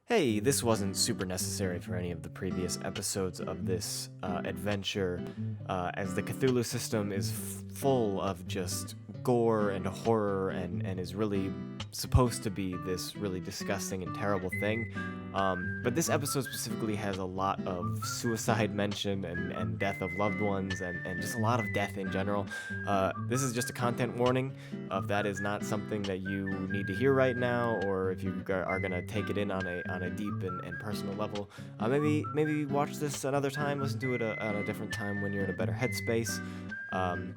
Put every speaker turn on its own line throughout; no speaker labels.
Hey, this wasn't super necessary for any of the previous episodes of this adventure, as the Cthulhu system is full of just gore and horror and is really supposed to be this really disgusting and terrible thing. But this episode specifically has a lot of suicide mention and death of loved ones and just a lot of death in general. This is just a content warning of that is not something that you need to hear right now, or if you are gonna take it in on a deep and personal level, maybe watch this another time, listen to it at a different time when you're in a better headspace.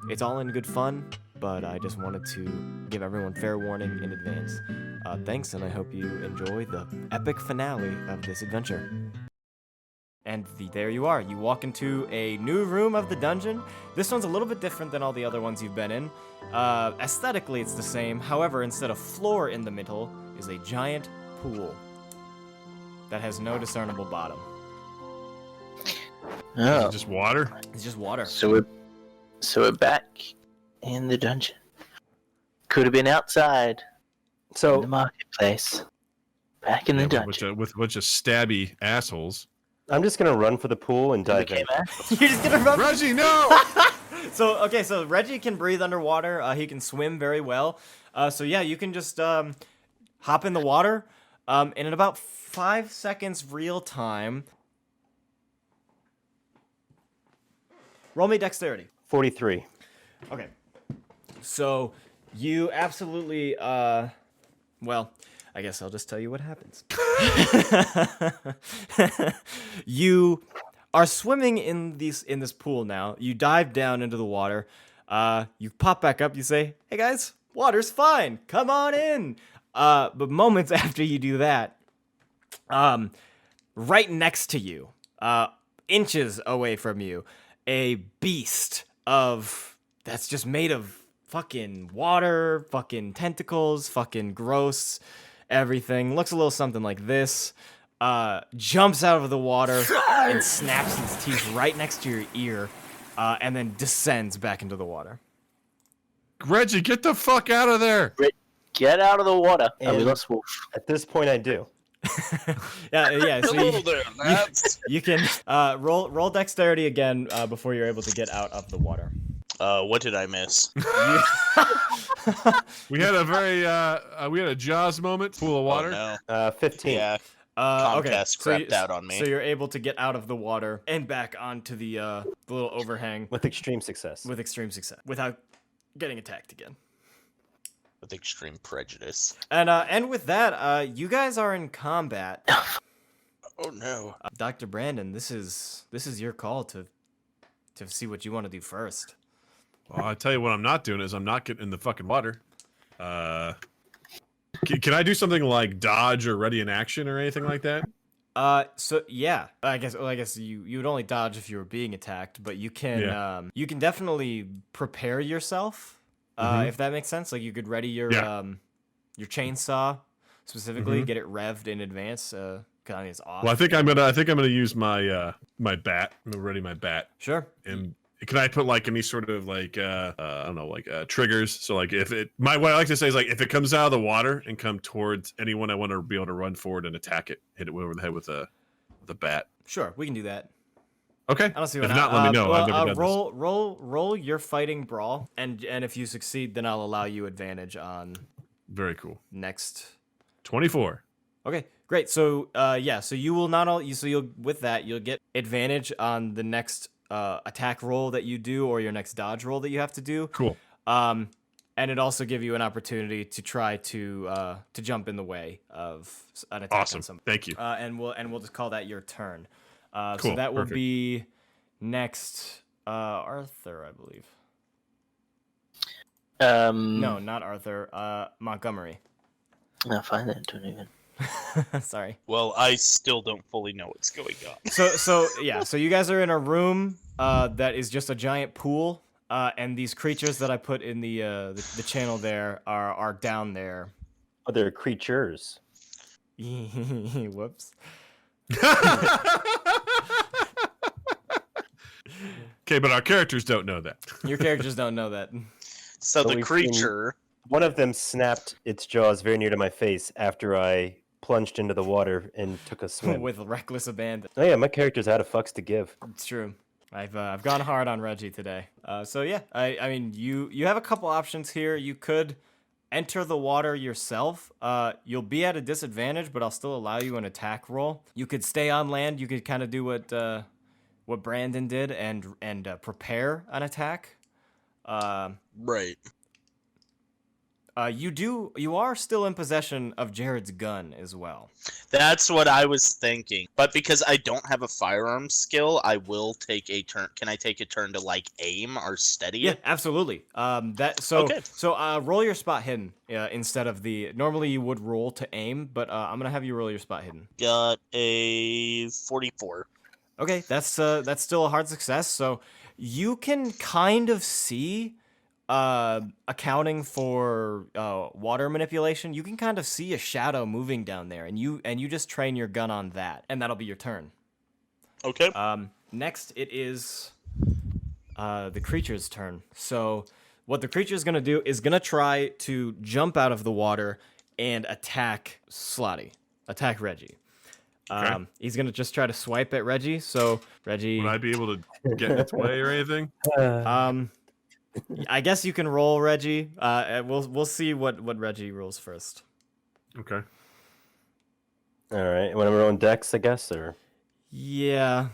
It's all in good fun, but I just wanted to give everyone fair warning in advance. Thanks, and I hope you enjoy the epic finale of this adventure. And there you are. You walk into a new room of the dungeon. This one's a little bit different than all the other ones you've been in. Aesthetically, it's the same. However, instead of floor in the middle is a giant pool that has no discernible bottom.
Oh,
Is it just water?
It's just water.
so we're back in the dungeon. Could have been outside in the
So
marketplace. Back in the dungeon.
With a bunch of stabby assholes.
I'm just gonna run for the pool and dive in.
You're just gonna run.
Reggie, no!
So Reggie can breathe underwater. He can swim very well. So yeah, you can just hop in the water. And in about 5 seconds real time, roll me dexterity.
43.
Okay. So you absolutely well, I guess I'll just tell you what happens. You are swimming in this pool now. You dive down into the water. You pop back up. You say, "Hey guys, water's fine. Come on in." But moments after you do that, right next to you, inches away from you, a beast that's just made of fucking water, fucking tentacles, fucking gross, everything. Looks a little something like this. Jumps out of the water and snaps its teeth right next to your ear, and then descends back into the water.
Reggie, get the fuck out of there!
Get out of the water. And we
And-
lost Wolf.
At this point, I do.
Yeah. So
Hello there, lads.
you can roll dexterity again before you're able to get out of the water.
What did I miss?
We had a we had a Jaws moment, pool of water.
Oh, no.
15.
Yeah,
Okay.
Comcast crapped out on me.
So you're able to get out of the water and back onto the little overhang
With extreme success.
with extreme success without getting attacked again.
With extreme prejudice.
And with that, you guys are in combat.
Oh no.
Dr. Brandon, this is your call to see what you want to do first.
Well, I tell you what I'm not doing is I'm not getting in the fucking water. Can I do something like dodge or ready in action or anything like that?
So yeah, I guess you would only dodge if you were being attacked, but you can
Yeah.
you can definitely prepare yourself, if that makes sense. Like you could ready your chainsaw specifically, get it revved in advance. Cause I mean, it's off.
Well, I think I'm gonna use my my bat. I'm gonna ready my bat.
Sure.
And can I put like any sort of like I don't know, like triggers? So like if what I like to say is like if it comes out of the water and come towards anyone, I want to be able to run forward and attack it, hit it over the head with a bat.
Sure, we can do that.
Okay.
I don't see
If
what.
not, let me know. I've never done
roll your fighting brawl, and if you succeed, then I'll allow you advantage on
this. Very cool.
next.
24.
Okay, great. So so you will not all you'll with that you'll get advantage on the next attack roll that you do or your next dodge roll that you have to do.
Cool.
And it also give you an opportunity to try to jump in the way of an attack
Awesome.
on somebody.
Thank you.
And we'll just call that your turn. So
Cool,
that will
perfect.
be next Arthur, I believe. No, not Arthur. Montgomery.
No, fine then. Don't even.
Sorry.
Well, I still don't fully know what's going on.
So you guys are in a room that is just a giant pool, and these creatures that I put in the channel there are down there.
Other creatures.
Whoops.
Okay, but our characters don't know that.
Your characters don't know that.
So
So
the
we've
creature.
One of them snapped its jaws very near to my face after I plunged into the water and took a swim.
with reckless abandon.
Oh yeah, my character's out of fucks to give.
It's true. I've gone hard on Reggie today. So yeah, I mean you have a couple options here. You could enter the water yourself. You'll be at a disadvantage, but I'll still allow you an attack roll. You could stay on land. You could kind of do what Brandon did and prepare an attack.
Right.
You are still in possession of Jared's gun as well.
That's what I was thinking. But because I don't have a firearms skill, I will take a turn. Can I take a turn to like aim or steady
Yeah,
it?
absolutely.
Okay.
So roll your spot hidden instead of the. Normally you would roll to aim, but I'm gonna have you roll your spot hidden.
Got a 44.
Okay, that's still a hard success. So you can kind of see, accounting for water manipulation, you can kind of see a shadow moving down there, and you just train your gun on that, and that'll be your turn.
Okay.
Next, it is the creature's turn. So what the creature is gonna do is gonna try to jump out of the water and attack Reggie.
Okay.
He's gonna just try to swipe at Reggie. So Reggie,
Would I be able to get in its way or anything?
I guess you can roll Reggie. We'll see what Reggie rolls first.
Okay.
All right, when I'm rolling dex, I guess, or
Yeah.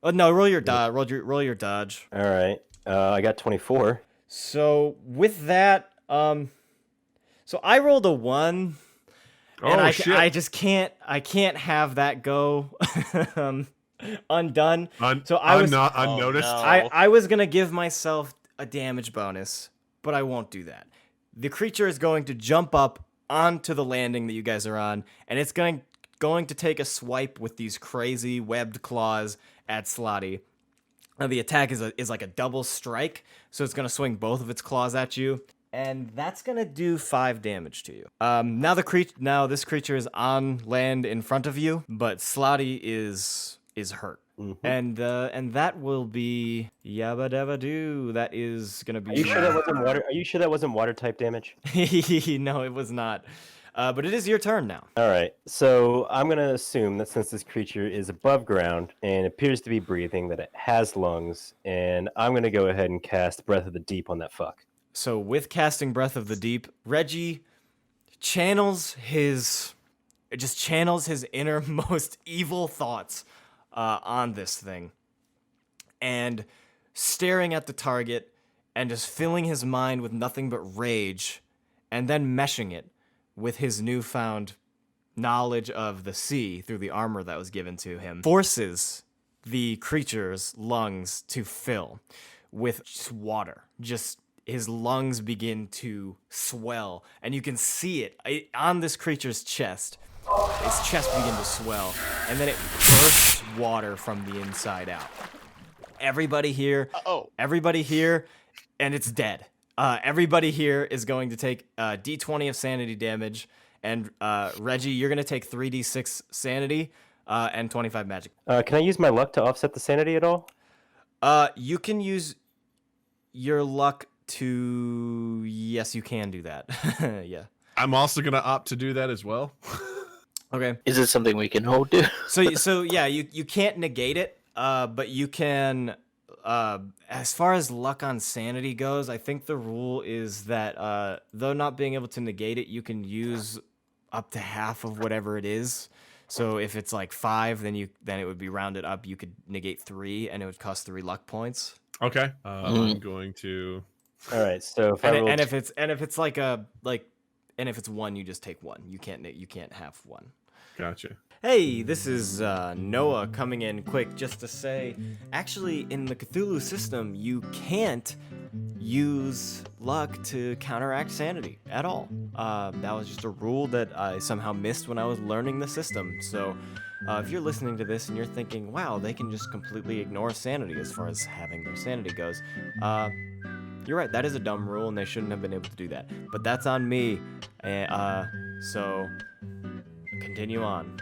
Oh no, roll your dodge. Roll your dodge.
all right. I got 24.
So with that, so I rolled a 1, and
Oh shit!
I just can't have that go undone. So I was
not unnoticed.
no.
I was gonna give myself a damage bonus, but I won't do that. The creature is going to jump up onto the landing that you guys are on, and it's going to take a swipe with these crazy webbed claws at Slotty. Now the attack is like a double strike, so it's gonna swing both of its claws at you, and that's gonna do 5 damage to you. Now this creature is on land in front of you, but Slotty is hurt.
Mm-hmm.
And that will be yabba dabba doo. That is gonna be.
Are you sure that wasn't water? Are you sure that wasn't water type damage?
No, it was not. But it is your turn now.
All right. So I'm gonna assume that since this creature is above ground and appears to be breathing, that it has lungs, and I'm gonna go ahead and cast Breath of the Deep on that fuck.
So with casting Breath of the Deep, Reggie channels his innermost evil thoughts on this thing, and staring at the target and just filling his mind with nothing but rage, and then meshing it with his newfound knowledge of the sea through the armor that was given to him, forces the creature's lungs to fill with just water. Just his lungs begin to swell, and you can see it on this creature's chest. His chest begins to swell, and then it bursts water from the inside out. Everybody here, and it's dead. Everybody here is going to take D20 of sanity damage, and Reggie, you're going to take 3d6 sanity and 25 magic.
Can I use my luck to offset the sanity at all?
You can use your luck to... Yes, you can do that. Yeah.
I'm also gonna opt to do that as well.
Okay.
Is it something we can all do?
So yeah, you can't negate it, but you can. As far as luck on sanity goes, I think the rule is that though not being able to negate it, you can use up to half of whatever it is. So if it's like 5, then it would be rounded up. You could negate 3, and it would cost 3 luck points.
Okay. I'm going to.
All right. So if I roll
And if it's like and if it's 1, you just take 1. You can't have 1.
Gotcha.
Hey, this is Noah coming in quick just to say, actually, in the Cthulhu system, you can't use luck to counteract sanity at all. That was just a rule that I somehow missed when I was learning the system. So if you're listening to this and you're thinking, wow, they can just completely ignore sanity as far as having their sanity goes, you're right, that is a dumb rule, and they shouldn't have been able to do that. But that's on me. So continue on.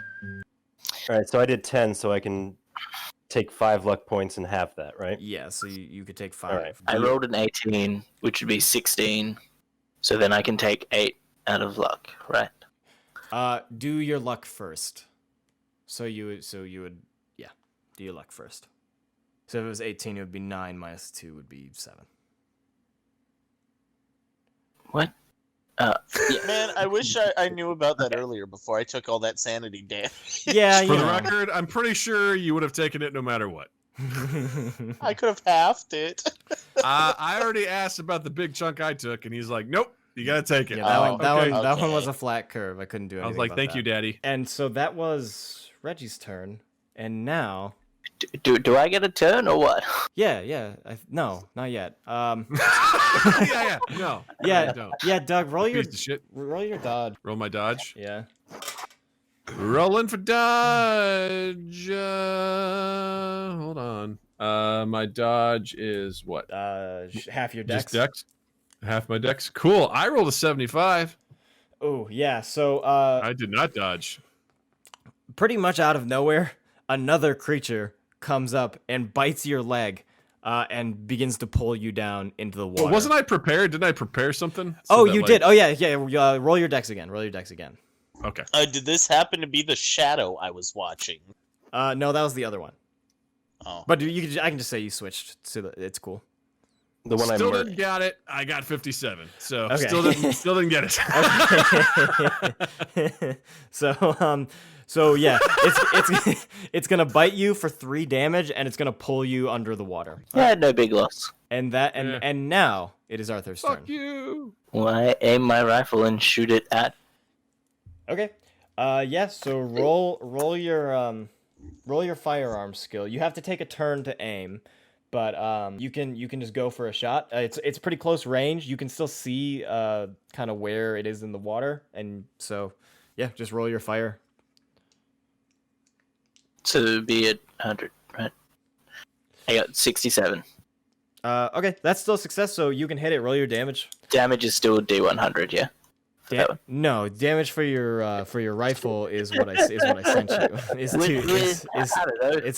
All right. So I did 10, so I can take 5 luck points and half that, right?
Yeah, so you could take 5.
All right.
I rolled an 18, which would be 16. So then I can take 8 out of luck, right?
Do your luck first. So you would yeah, do your luck first. So if it was 18, it would be 9 minus 2 would be 7.
What?
Man, I wish I knew about that earlier before I took all that sanity damage.
Yeah,
For
you
the
know.
record, I'm pretty sure you would have taken it no matter what.
I could have halved it.
I already asked about the big chunk I took, and he's like, "Nope, you gotta take it."
Yeah, that one,
Okay.
that one was
Okay.
a flat curve. I couldn't do anything.
I was like,
about
"Thank
that.
you, Daddy."
And so that was Reggie's turn, and now,
Do I get a turn or what?
yeah, no, not yet.
yeah, no,
Yeah,
I don't.
yeah, Doug, roll your
Piece of shit.
dodge.
Roll my dodge.
Yeah.
Rolling for dodge. Hold on. My dodge is what?
Half your dex.
Just dex. Half my dex. Cool. I rolled a 75.
Oh yeah, so
I did not dodge.
pretty much out of nowhere, another creature comes up and bites your leg, and begins to pull you down into the water.
Well, wasn't I prepared? Didn't I prepare something?
Oh,
that,
you
like-
did. Oh yeah. Roll your dex again. Roll your dex again.
Okay.
Did this happen to be the shadow I was watching?
No, that was the other one.
Oh.
But I can just say you switched, so it's cool.
The one
Still
I
didn't get it. I got 57. So
Okay.
still didn't get it.
Okay. So yeah, it's gonna bite you for 3 damage, and it's gonna pull you under the water.
Yeah, no big loss.
And
Yeah.
now it is Arthur's turn.
Fuck you.
Well, I aim my rifle and shoot it at.
Okay. Yeah. So roll your firearm skill. You have to take a turn to aim, but you can just go for a shot. It's pretty close range. You can still see kind of where it is in the water, and so yeah, just roll your fire.
So it would be at 100, right? I got 67.
Okay, that's still a success. So you can hit it. Roll your damage.
Damage is still D100, yeah? that one?
No, damage for your rifle is what I sent you.
I don't know.
It's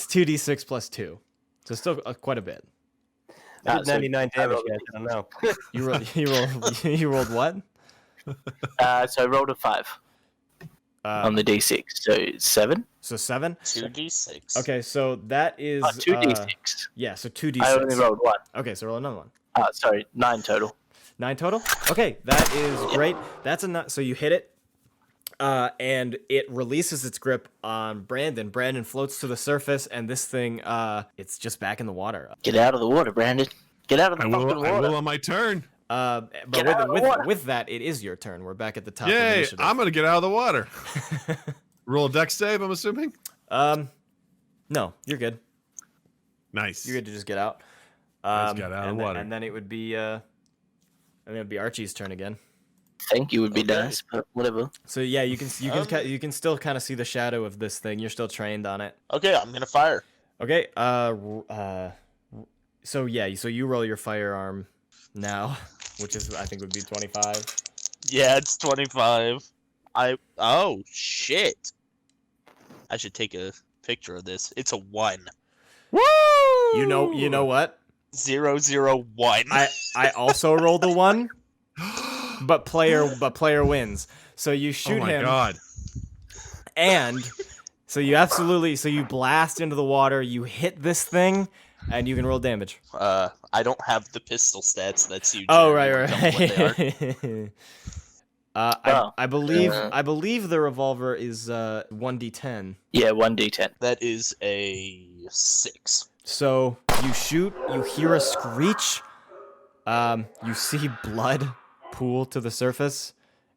2d6 plus 2, so still quite a bit.
I did
so
99
I
damage,
rolled-
guys. I don't know.
You rolled what?
So I rolled a 5 on the D6, so 7?
So 7.
2d6.
Okay, so that is
2D6.
yeah, so
I only
2d6.
rolled 1.
Okay, so roll another one.
Sorry, 9 total.
9 total. Okay, that is great. That's so you hit it, and it releases its grip on Brandon. Brandon floats to the surface, and this thing, it's just back in the water.
Get out of the water, Brandon. Get out of the
I
fucking
will
water.
on my turn.
But
Get out of the water.
with that, it is your turn. We're back at the top of the
Yay!
initiative.
I'm gonna get out of the water. Roll a dex save, I'm assuming.
No, you're good.
Nice.
You're good to just get out.
Just got out of the water.
And then it would be Archie's turn again.
Thank you would be
Okay.
nice, but whatever.
So yeah, you can still kind of see the shadow of this thing. You're still trained on it.
Okay, I'm gonna fire.
Okay. So yeah, so you roll your firearm now, which is I think would be 25.
Yeah, it's 25. Oh shit! I should take a picture of this. It's a 1.
Woo!
You know what?
001.
I also rolled a 1, but player wins. So you
Oh
shoot
my
him,
god.
and so you blast into the water. You hit this thing, and you can roll damage.
I don't have the pistol stats. That's you.
Oh
Jeremy.
right.
Tell me what they are.
Wow.
I believe the revolver is 1d10.
Yeah, 1d10.
That is a 6.
So you shoot, you hear a screech, you see blood pool to the surface,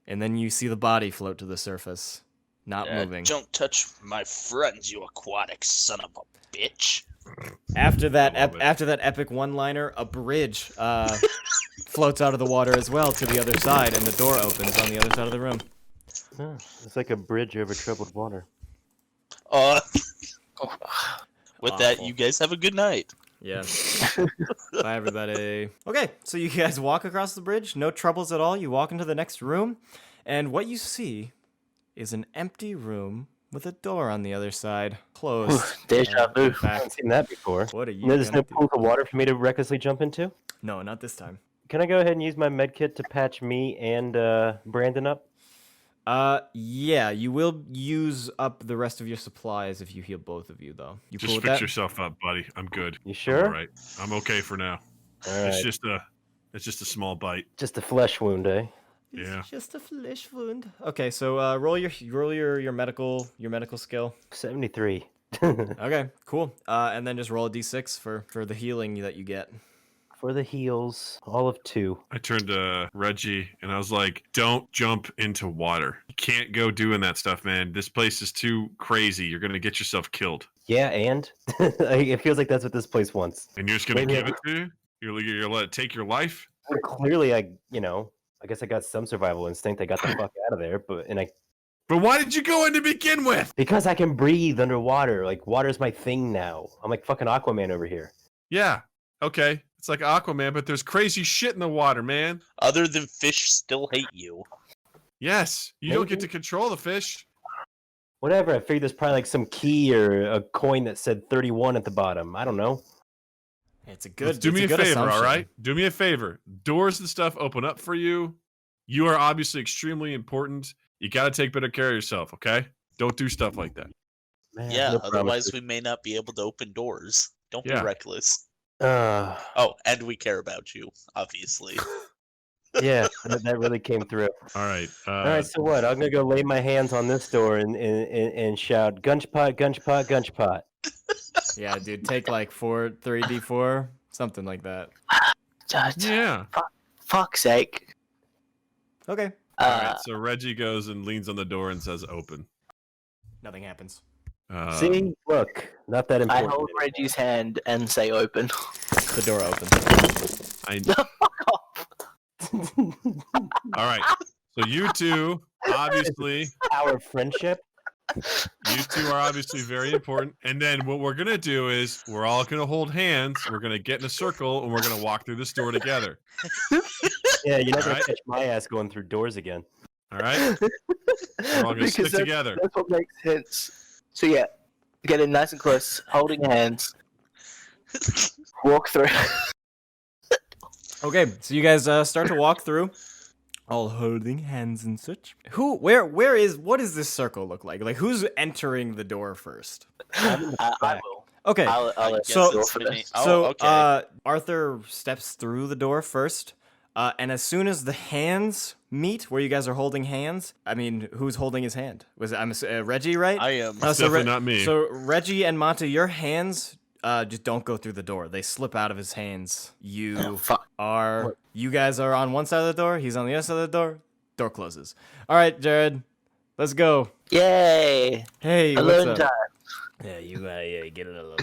and then you see the body float to the surface, not moving.
Don't touch my friends, you aquatic son of a bitch.
After that,
I love it.
after that epic one-liner, a bridge floats out of the water as well to the other side, and the door opens on the other side of the room.
Huh, it's like a bridge over troubled water.
With that,
Awful.
you guys have a good night.
Yeah. Bye, everybody. Okay, so you guys walk across the bridge, no troubles at all. You walk into the next room, and what you see is an empty room with a door on the other side, closed.
Deja vu.
In
I
fact,
haven't seen that before.
what are you
There's
gonna
no
do?
pool of water for me to recklessly jump into?
No, not this time.
Can I go ahead and use my med kit to patch me and Brandon up?
Yeah, you will use up the rest of your supplies if you heal both of you, though. You cool
Just
with
fix
that?
yourself up, buddy. I'm good.
You
I'm
sure?
all right. I'm okay for now.
All
It's
right.
just a small bite.
Just a flesh wound, eh?
Yeah.
It's just a flesh wound. Okay, so roll your medical skill.
73.
Okay, cool. And then just roll a d6 for the healing that you get.
For the heals, all of 2.
I turned to Reggie and I was like, "Don't jump into water. You can't go doing that stuff, man. This place is too crazy. You're gonna get yourself killed."
Yeah, and it feels like that's what this place wants.
And you're just gonna
Maybe
give it to you? You're gonna let it take your life?
Clearly, I guess I got some survival instinct. I got the fuck out of there, but
But why did you go in to begin with?
because I can breathe underwater. Like water's my thing now. I'm like fucking Aquaman over here.
Yeah. Okay. It's like Aquaman, but there's crazy shit in the water, man.
Other than fish still hate you.
Yes. You don't get
Maybe.
to control the fish.
Whatever. I figured there's probably like some key or a coin that said 31 at the bottom. I don't know.
It's a
Let's
good.
do me a
good
favor,
assumption.
all right? Do me a favor. Doors and stuff open up for you. You are obviously extremely important. You got to take better care of yourself, okay? Don't do stuff like that.
Man,
Yeah,
no
otherwise
promises.
we may not be able to open doors. Don't
Yeah.
be reckless.
Uh,
Oh, and we care about you, obviously.
yeah, that really came through.
All right.
All right, so what? I'm gonna go lay my hands on this door and shout, "Gunchpot, gunchpot, gunchpot."
Yeah, dude, take like 3d4, something like that.
Yeah.
Fuck's sake.
Okay,
All right. So Reggie goes and leans on the door and says, "Open."
nothing happens.
See, look, not that
I
important.
hold Reggie's hand and say open.
The door opens.
All right. So you two, obviously,
Our friendship.
you two are obviously very important. And then what we're gonna do is we're all gonna hold hands. We're gonna get in a circle and we're gonna walk through this door together.
Yeah, you're not gonna
Alright.
catch my ass going through doors again.
All right. We're all gonna stick together.
That's what makes sense. So yeah, get in nice and close, holding hands, walk through.
Okay, so you guys start to walk through, all holding hands and such. What does this circle look like? Like, who's entering the door first?
I will.
Okay,
I'll
I
let
guess
so-
you go
it's
for
me.
this.
Oh,
so
okay.
Arthur steps through the door first, and as soon as the hands meet, where you guys are holding hands, I mean, who's holding his hand? Was it Reggie, right?
I am.
It's definitely not me.
So Reggie and Mata, your hands just don't go through the door. They slip out of his hands.
Oh, fuck.
You guys are on one side of the door. He's on the other side of the door. Door closes. All right, Jared, let's go.
Yay!
Hey,
Alone
what's up?
time.
Yeah, you get a little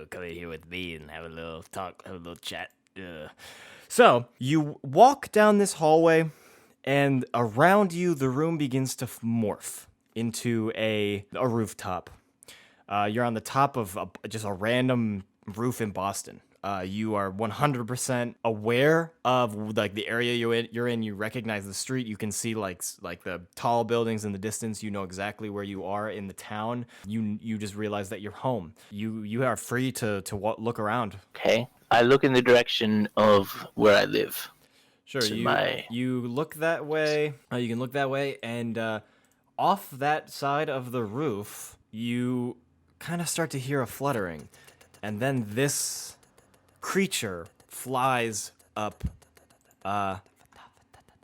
come in here with me and have a little talk, have a little chat. So you walk down this hallway, and around you, the room begins to morph into a rooftop. You're on the top of just a random roof in Boston. You are 100% aware of like the area you're in. You recognize the street. You can see like the tall buildings in the distance. You know exactly where you are in the town. You just realize that you're home. You are free to look around.
Okay. I look in the direction of where I live.
Sure,
To
you
my-
you look that way. You can look that way, and off that side of the roof, you kind of start to hear a fluttering, and then this creature flies up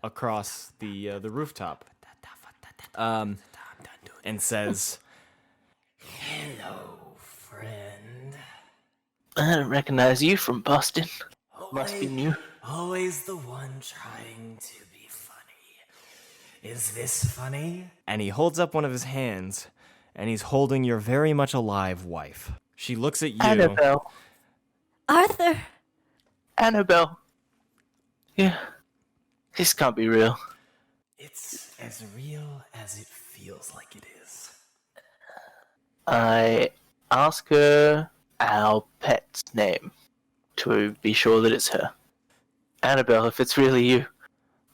across the rooftop, and says, "Hello, friend.
I don't recognize you from Boston. Must be new.
Always the one trying to be funny. Is this funny?" And he holds up one of his hands, and he's holding your very much alive wife. She looks at you.
Annabelle.
Arthur!
Annabelle. Yeah. This can't be real.
It's as real as it feels like it is.
I ask her our pet's name to be sure that it's her. Annabelle, if it's really you,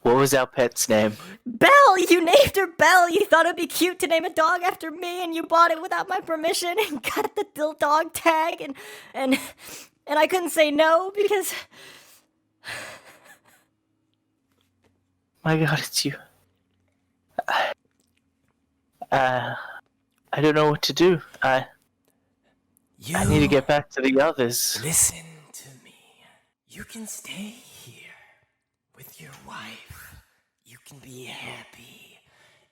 what was our pet's name?
Belle! You named her Belle! You thought it'd be cute to name a dog after me, and you bought it without my permission and got the little dog tag, and I couldn't say no because...
My god, it's you. I don't know what to do. I need to get back to the others.
Listen to me. You can stay here with your wife. You can be happy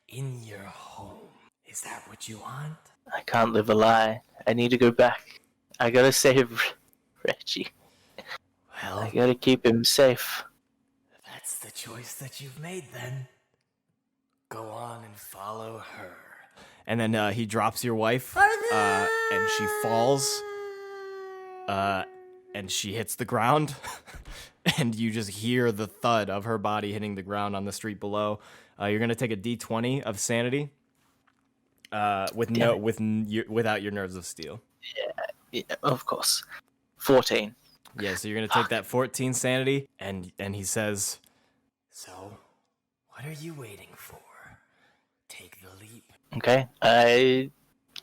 in your home. Is that what you want?
I can't live a lie. I need to go back. I gotta save Reggie.
Well,
I gotta keep him safe.
that's the choice that you've made then. Go on and follow her.
And then he drops your wife,
Arthur!
and she falls, and she hits the ground, and you just hear the thud of her body hitting the ground on the street below. You're gonna take a D20 of sanity, without your nerves of steel.
Yeah, of course. 14.
Yeah, so you're gonna take that 14 sanity, and he says,
So, what are you waiting for? Take the leap.
Okay, I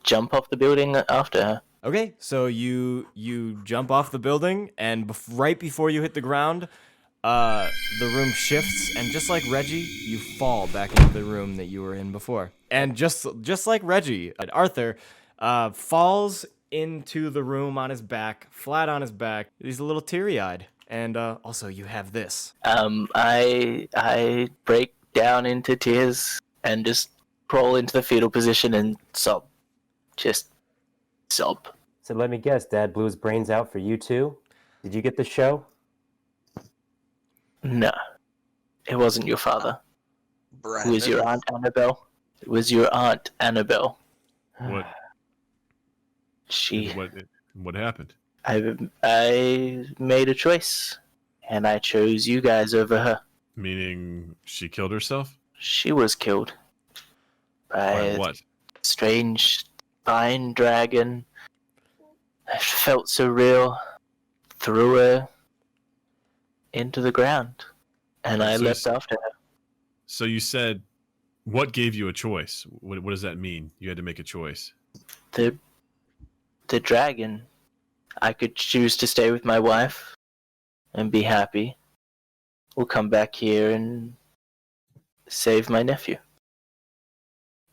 jump off the building after her.
okay, so you jump off the building, and right before you hit the ground, the room shifts, and just like Reggie, you fall back into the room that you were in before. And just like Reggie, Arthur falls into the room on his back, flat on his back. He's a little teary-eyed. And also, you have this.
I break down into tears and just crawl into the fetal position and sob. Just sob.
So let me guess, Dad blew his brains out for you too? Did you get the show?
No, it wasn't your father. It
Brandon.
was your Aunt Annabelle. It was your Aunt Annabelle.
What?
She.
What happened?
I made a choice, and I chose you guys over her.
Meaning she killed herself?
She was killed by
By
a
what?
strange spine dragon. It felt so real. Threw her into the ground, and I
So
leapt after her.
So you said, what gave you a choice? What does that mean? You had to make a choice.
The dragon. I could choose to stay with my wife and be happy, or come back here and save my nephew.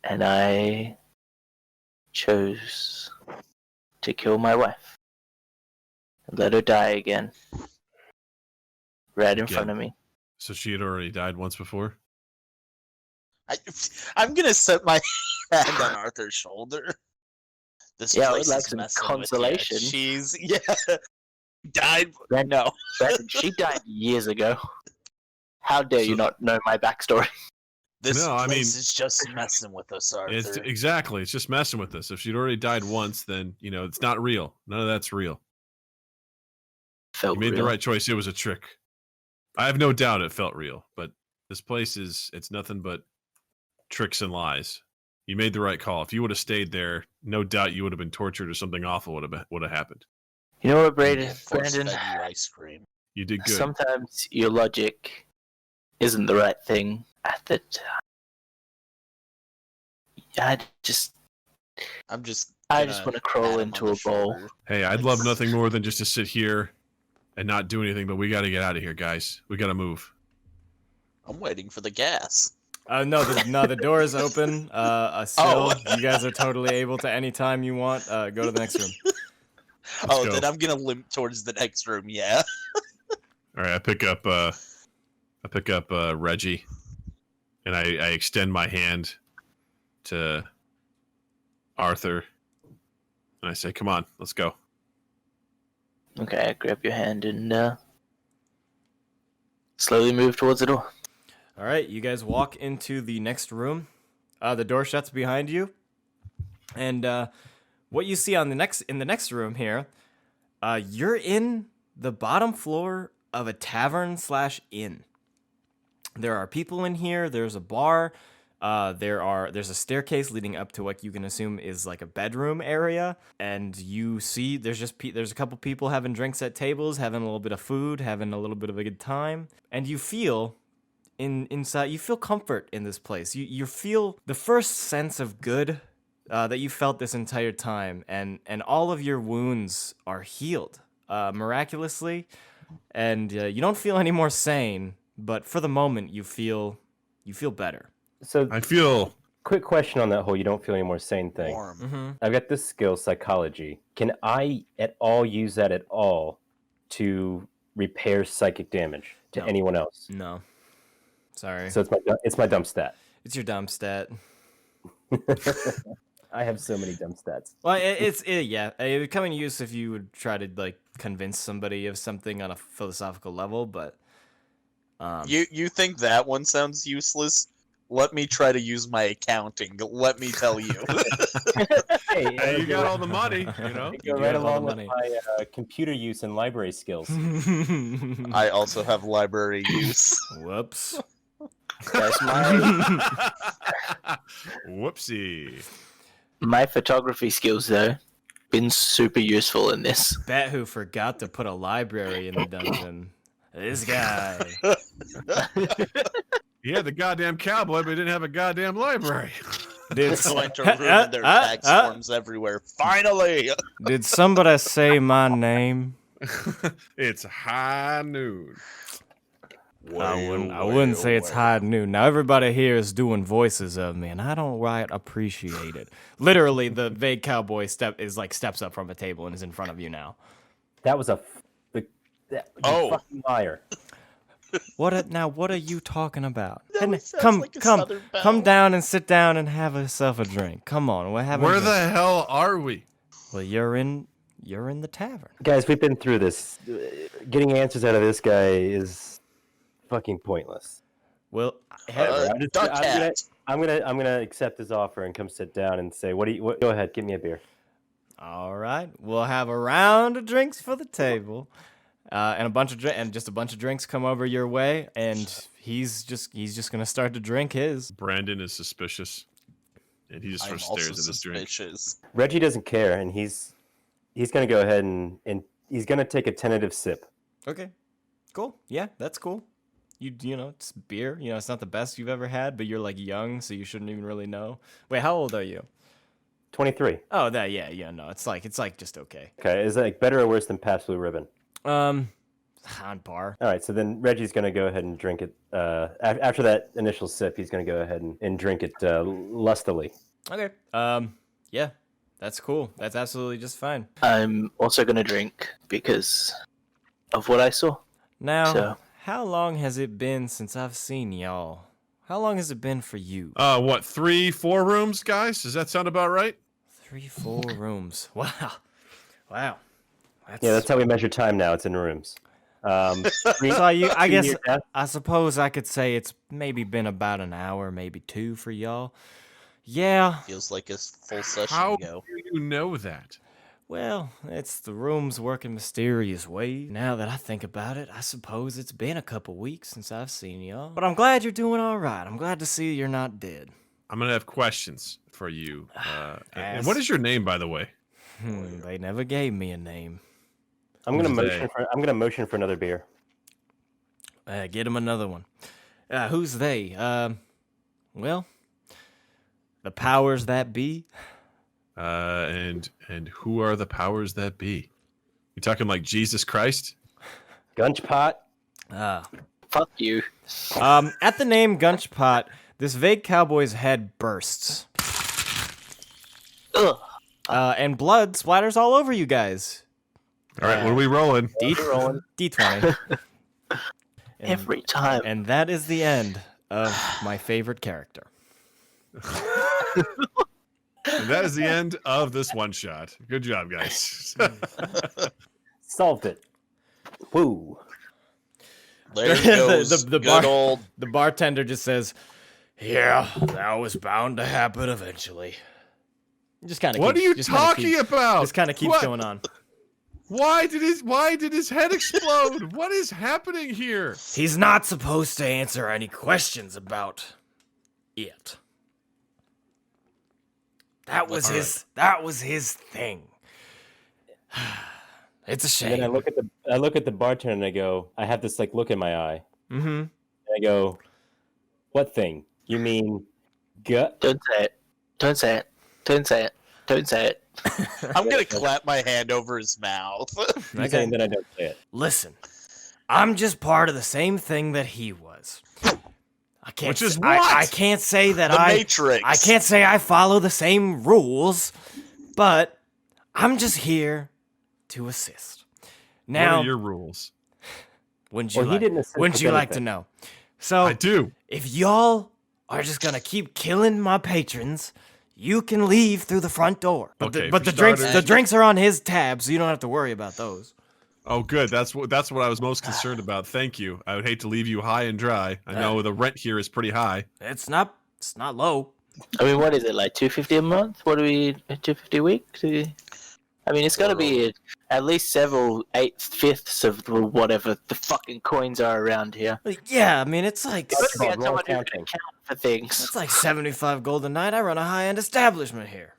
And I chose to kill my wife and let her die again, right in
Again?
front of me.
So she had already died once before?
I'm gonna set my hand on Arthur's shoulder. This
Yeah, I would
place
like
is
some
messing
consolation.
With you. She's died.
Brandon,
No,
Brandon, she died years ago. How dare you
So-
not know my backstory?
this
No, I
place
mean-
is just messing with us, Arthur.
It's just messing with us. If she'd already died once, then it's not real. None of that's real.
Felt
You made
real.
the right choice. It was a trick. I have no doubt it felt real, but this place it's nothing but tricks and lies. You made the right call. If you would have stayed there, no doubt you would have been tortured or something awful would have happened.
You know what,
Brandon,
Brandon?
you ice cream.
You did good.
Sometimes your logic isn't the right thing at the time. I just
I'm just.
I
gonna
just want to
pat
crawl
him
into
on
a
the
bowl.
shoulder.
Hey, I'd love nothing more than just to sit here and not do anything, but we got to get out of here, guys. We got to move.
I'm waiting for the gas.
No, the door is open. Still,
Oh.
you guys are totally able to anytime you want. Go to the next room.
Oh,
go.
then I'm gonna limp towards the next room. Yeah.
All right, I pick up Reggie, and I extend my hand to Arthur, and I say, "Come on, let's go."
Okay, I grab your hand and slowly move towards the door.
All right, you guys walk into the next room. The door shuts behind you, and what you see in the next room here, you're in the bottom floor of a tavern/inn. There are people in here. There's a bar. There's a staircase leading up to what you can assume is like a bedroom area, and you see there's a couple people having drinks at tables, having a little bit of food, having a little bit of a good time, and you feel inside you feel comfort in this place. You feel the first sense of good that you felt this entire time, and all of your wounds are healed miraculously, and you don't feel any more sane, but for the moment you feel better.
So
I feel
quick question on that whole "you don't feel any more sane" thing.
Warm.
Mm-hmm.
I've got this skill, psychology. Can I at all use that at all to repair psychic damage to
No.
anyone else?
No. Sorry.
So it's my dumb stat.
It's your dumb stat.
I have so many dumb stats.
Well, yeah. It would come in use if you would try to like convince somebody of something on a philosophical level, but
You think that one sounds useless? Let me try to use my accounting. Let me tell you.
Hey,
Hey, you got all the money, you know.
You
go
do
right
have all the
along with
money.
my computer use and library skills.
I also have library use.
Whoops.
Guys, my
Whoopsie.
my photography skills though been super useful in this.
Bet who forgot to put a library in the dungeon? This guy.
He had the goddamn cowboy, but he didn't have a goddamn library.
Did,
Going to ruin their tax forms everywhere. Finally!
did somebody say my name?
It's high noon.
I wouldn't say it's high noon. Now everybody here is doing voices of me, and I don't right appreciate it. Literally, the vague cowboy steps up from a table and is in front of you now.
That was you fucking liar.
What are you talking about?
That
And
sounds like a Southern belle.
come down and sit down and have yourself a drink. Come on, we're having.
Where the hell are we?
Well, you're in the tavern.
Guys, we've been through this. Getting answers out of this guy is fucking pointless.
Well,
Duck hat.
I'm gonna accept his offer and come sit down and say, go ahead, give me a beer.
all right. We'll have a round of drinks for the table, and a bunch of drinks come over your way, and he's just gonna start to drink his.
Brandon is suspicious, and he just
I'm
sort of
also
stares at his drink.
suspicious.
Reggie doesn't care, and he's gonna go ahead and he's gonna take a tentative sip.
Okay, cool. Yeah, that's cool. You know, it's beer. You know, it's not the best you've ever had, but you're like young, so you shouldn't even really know. Wait, how old are you?
23.
Oh, no, it's like just okay.
Okay, is that like better or worse than Pabst Blue Ribbon?
On par.
All right, so then Reggie's gonna go ahead and drink it. After that initial sip, he's gonna go ahead and drink it lustily.
Okay. Yeah, that's cool. That's absolutely just fine.
I'm also gonna drink because of what I saw.
Now,
So-
how long has it been since I've seen y'all? How long has it been for you?
What, 3-4 rooms, guys? Does that sound about right?
3-4 rooms. Wow.
Yeah, that's how we measure time now. It's in rooms.
So I suppose I could say it's maybe been about an hour, maybe 2 for y'all. Yeah.
Feels like a full session
How
ago.
do you know that?
Well, it's the rooms work in mysterious ways. Now that I think about it, I suppose it's been a couple weeks since I've seen y'all. But I'm glad you're doing all right. I'm glad to see you're not dead.
I'm gonna have questions for you. And
Ask.
what is your name, by the way?
They never gave me a name.
I'm gonna
Who's they?
motion for another beer.
Get him another one. Who's they? Well, the powers that be.
And who are the powers that be? You talking like Jesus Christ?
Gunchpot.
Fuck you.
At the name Gunchpot, this vague cowboy's head bursts.
Ugh.
And blood splatters all over you guys.
All right, what are we rolling?
D20.
Every time.
And that is the end of my favorite character.
And that is the end of this one shot. Good job, guys.
Solved it. Woo.
There goes
The bartender just says, "Yeah, that was bound to happen eventually." Just kind of.
What are you talking about?
Just kind of keeps
What?
going on.
Why did his head explode? What is happening here?
He's not supposed to answer any questions about it. That was his thing. It's a
And
shame.
then I look at the bartender and I go, I have this like look in my eye.
Mm-hmm.
And I go, what thing? You mean gut?
Don't say it. Don't say it. Don't say it. Don't say it.
I'm gonna clap my hand over his mouth.
You're saying that I don't say it.
Listen, I'm just part of the same thing that he was. I can't.
Which is
s-
what?
I can't say that
The
I.
Matrix.
I can't say I follow the same rules, but I'm just here to assist. Now,
what are your rules?
wouldn't you
Well, he
like?
didn't assist
Wouldn't
with
you like to
anything.
know? So,
I do.
if y'all are just gonna keep killing my patrons, you can leave through the front door. But
Okay,
the
for
drinks,
starters-
the drinks are on his tab, so you don't have to worry about those.
Oh, good. That's what I was most concerned about. Thank you. I would hate to leave you high and dry. I know the rent here is pretty high.
It's not low.
I mean, what is it, like $250 a month? What do we, $250 a week? I mean, it's got to be at least several 8/5 of whatever the fucking coins are around here.
Yeah, I mean it's like
It's got to be
Roll
someone who can
counting.
account for things.
it's like 75 gold a night. I run a high-end establishment here.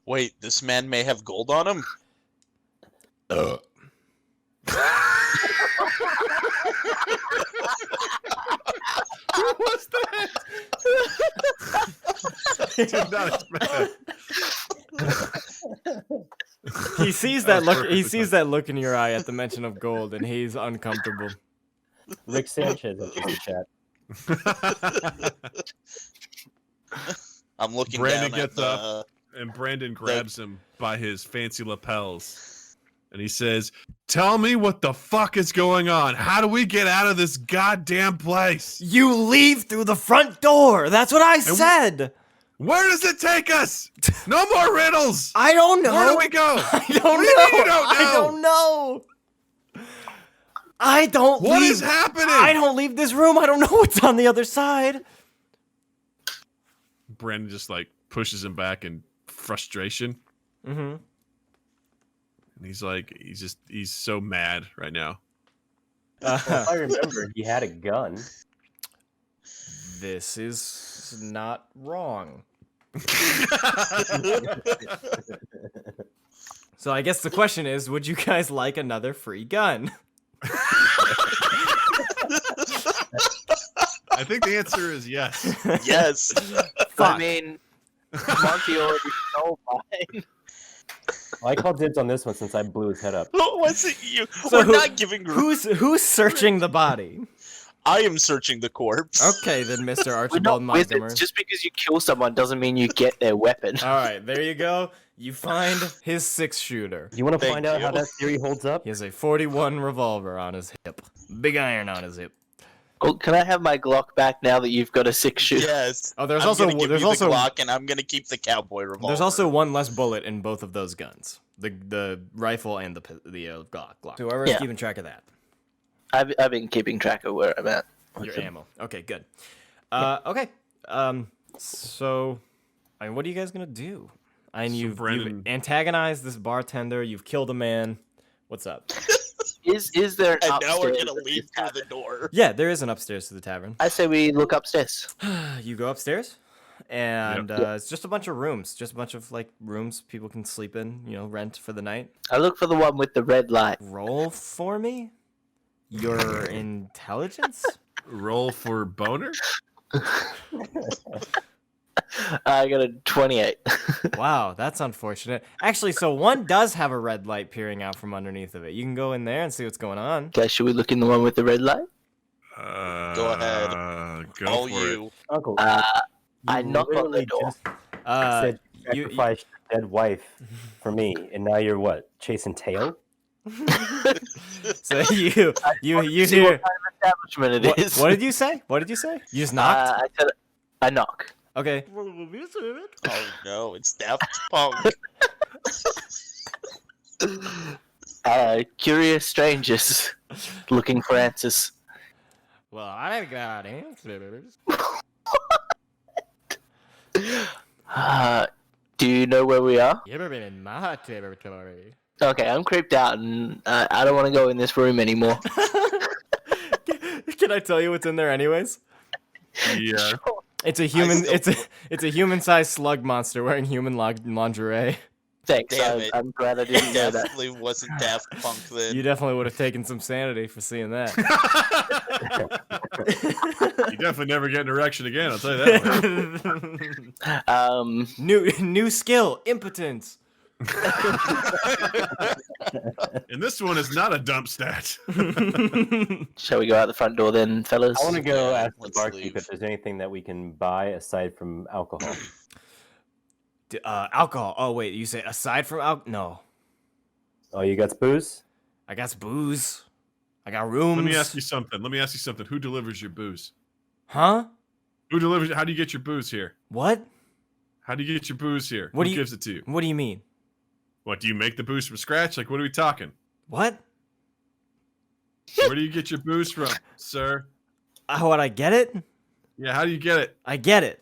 Wait, this man may have gold on him?
What's that? Did not expect that.
He sees that look. He sees that look in your eye at the mention of gold, and he's uncomfortable.
Rick Sanchez in the chat.
I'm looking
Brandon
down
gets
at the,
up. And Brandon grabs him by his fancy lapels. And he says, "Tell me what the fuck is going on. How do we get out of this goddamn place?
You leave through the front door. That's what I said.
Where does it take us? No more riddles.
I don't know.
Where do we go?
I don't
What do
know.
you mean you don't
I don't know. I don't
What
leave.
is happening?"
I don't leave this room. I don't know what's on the other side.
Brandon just like pushes him back in frustration.
Mm-hmm.
And he's like, he's so mad right now.
Well, if I remember, he had a gun.
This is not wrong. So I guess the question is, would you guys like another free gun?
I think the answer is yes.
yes.
Fuck.
I mean, Monty already stole mine.
Well, I called dibs on this one since I blew his head up.
Was it you?
So
We're
who-
not giving.
Who's searching the body?
I am searching the corpse.
Okay, then, Mr.
We're
Archibald
not wizards.
Montgomery.
Just because you kill someone doesn't mean you get their weapon.
All right, there you go. You find his 6-shooter.
You want to
Thank
find out how
you.
that theory holds up?
He has a 41 revolver on his hip. Big iron on his hip.
Oh, can I have my Glock back now that you've got a 6-shooter?
Yes.
Oh, there's
I'm
also
gonna give
there's
you
also
the Glock, and I'm gonna keep the cowboy revolver.
there's also one less bullet in both of those guns. The rifle and the Glock. So whoever's
Yeah.
keeping track of that.
I've been keeping track of where I'm at.
Your ammo. Okay, good. Okay. So, I mean, what are you guys gonna do? I mean,
So
you've
Brennan-
antagonized this bartender. You've killed a man. What's up?
Is there an
And
upstairs?
now we're gonna
at
leave
this
through
tavern?
the door.
Yeah, there is an upstairs to the tavern.
I say we look upstairs.
You go upstairs, and it's just a bunch of rooms. Just a bunch of like rooms people can sleep in. You know, rent for the night.
I look for the one with the red light.
Roll for me. Your intelligence.
Roll for boner.
I got a 28.
Wow, that's unfortunate. Actually, so one does have a red light peering out from underneath of it. You can go in there and see what's going on.
Okay, should we look in the one with the red light?
Go ahead.
Go
All
for
you.
Uncle,
I
you
knock on the
literally
door.
just
Uh,
said you
you-
sacrificed your dead wife for me, and now you're what? Chasing tail?
so you
See what
hear.
kind of establishment it is.
What did you say? What did you say? You just knocked.
I said I knock.
Okay.
Oh no, it's Daft Punk.
Curious strangers looking for answers.
Well, I got answers.
Do you know where we are?
You ever been in my territory?
Okay, I'm creeped out and I don't want to go in this room anymore.
Can I tell you what's in there, anyways?
Yeah.
It's a human.
still-
It's a human-sized slug monster wearing human lingerie.
Thanks,
Damn it.
I'm glad I didn't know that.
Definitely wasn't Daft Punk then.
You definitely would have taken some sanity for seeing that.
You definitely never get an erection again. I'll tell you that.
New skill, impotence.
And And this one is not a dump stat.
Shall we go out the front door then, fellas?
I want to go ask the
Let's
barkeep
leave.
if there's anything that we can buy aside from alcohol.
Alcohol. Oh wait, you say aside from alcohol? No,
Oh, you got booze?
I got booze. I got rooms.
Let me ask you something. Who delivers your booze?
Huh?
Who delivers? How do you get your booze here?
What?
How do you get your booze here?
What
Who
do you-
gives it to you?
What do you mean?
What, do you make the booze from scratch? Like, what are we talking?
What?
Where do you get your booze from, sir?
What? I get it.
Yeah, how do you get it?
I get it.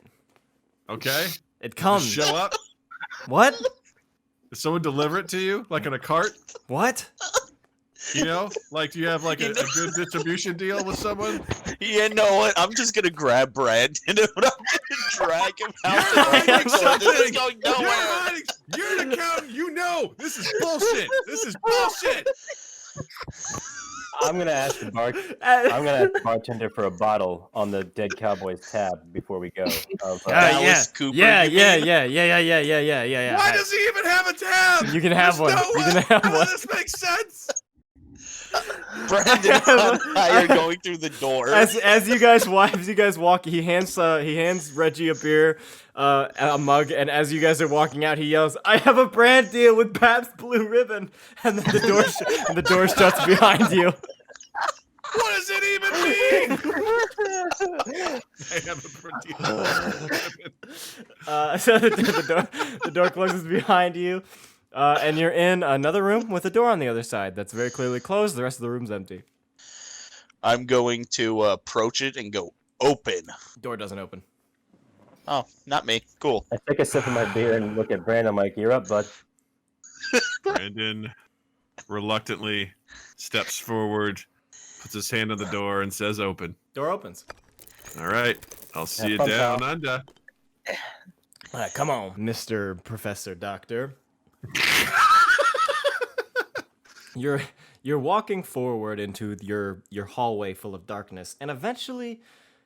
Okay.
It
Just
comes.
show up.
What?
Does someone deliver it to you, like in a cart?
What?
You know, like do you have like a good distribution deal with someone?
You know what? I'm just gonna grab Brandon and I'm gonna drag him out.
You're
to
hiding
the door. This is
something.
going
You're
nowhere.
hiding. You're an accountant. You know this is bullshit. This is bullshit.
I'm gonna ask the bartender for a bottle on the Dead Cowboys tab before we go. Of,
That was Cooper,
yeah.
you mean?
Why does he even have a tab?
You can have
There's
one.
no
You can
way.
have
None
one.
of this makes sense.
Brandon's on fire going through the door.
As you guys walk, he hands Reggie a beer, a mug, and as you guys are walking out, he yells, "I have a brand deal with Pabst Blue Ribbon," and then the door shuts behind you.
What does it even mean? I have a brand deal.
So the door closes behind you, and you're in another room with a door on the other side that's very clearly closed. The rest of the room's empty.
I'm going to approach it and go open.
Door doesn't open.
Oh, not me. Cool.
I take a sip of my beer and look at Brandon. I'm like, "You're up, bud."
Brandon reluctantly steps forward, puts his hand on the door, and says, "Open."
Door opens.
All right, I'll see
Have
you
fun,
down
pal.
under.
Come on, Mr. Professor Doctor. You're walking forward into your hallway full of darkness, and eventually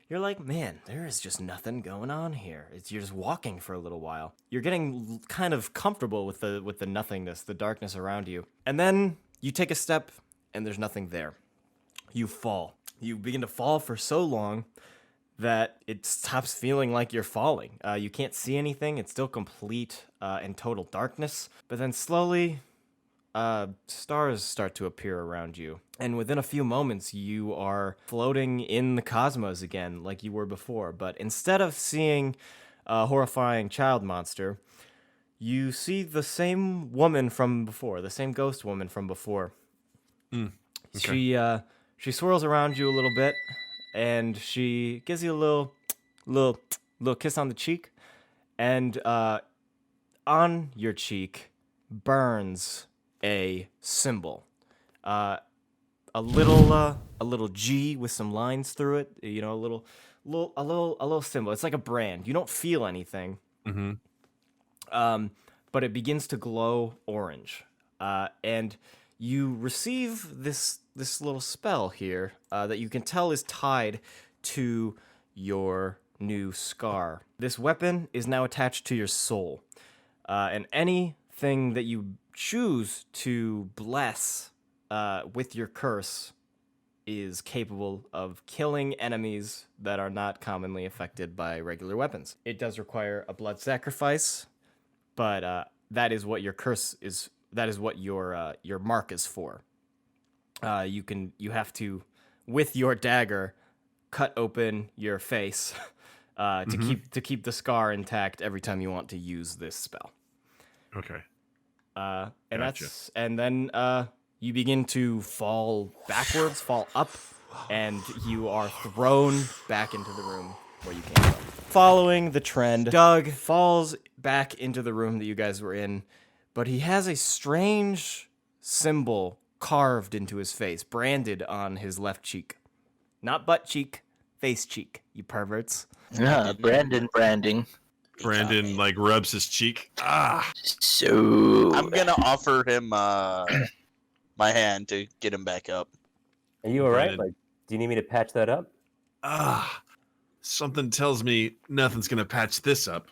you're like, man, there is just nothing going on here. You're just walking for a little while. You're getting kind of comfortable with the nothingness, the darkness around you. And then you take a step and there's nothing there. You fall. You begin to fall for so long that it stops feeling like you're falling. You can't see anything. It's still complete and total darkness. But then slowly, stars start to appear around you. And within a few moments, you are floating in the cosmos again, like you were before. But instead of seeing a horrifying child monster, you see the same woman from before, the same ghost woman from before.
Okay.
She swirls around you a little bit, and she gives you a little kiss on the cheek, and on your cheek burns a symbol, a little G with some lines through it. You know, a little symbol. It's like a brand. You don't feel anything, but it begins to glow orange, and you receive this little spell here that you can tell is tied to your new scar. This weapon is now attached to your soul, and anything that you choose to bless with your curse is capable of killing enemies that are not commonly affected by regular weapons. It does require a blood sacrifice, but that is what your curse is. That is what your mark is for. You have to, with your dagger, cut open your face to keep the scar intact every time you want to use this spell.
Okay.
And then you begin to fall backwards, fall up, and you are thrown back into the room where you came from. Following the trend, Doug falls back into the room that you guys were in, but he has a strange symbol carved into his face, branded on his left cheek. Not butt cheek, face cheek, you perverts.
Yeah, Brandon branding.
Brandon like rubs his cheek. Ah.
So
I'm gonna offer him my hand to get him back up.
Are you all right?
Brandon.
Like, do you need me to patch that up?
Something tells me nothing's gonna patch this up.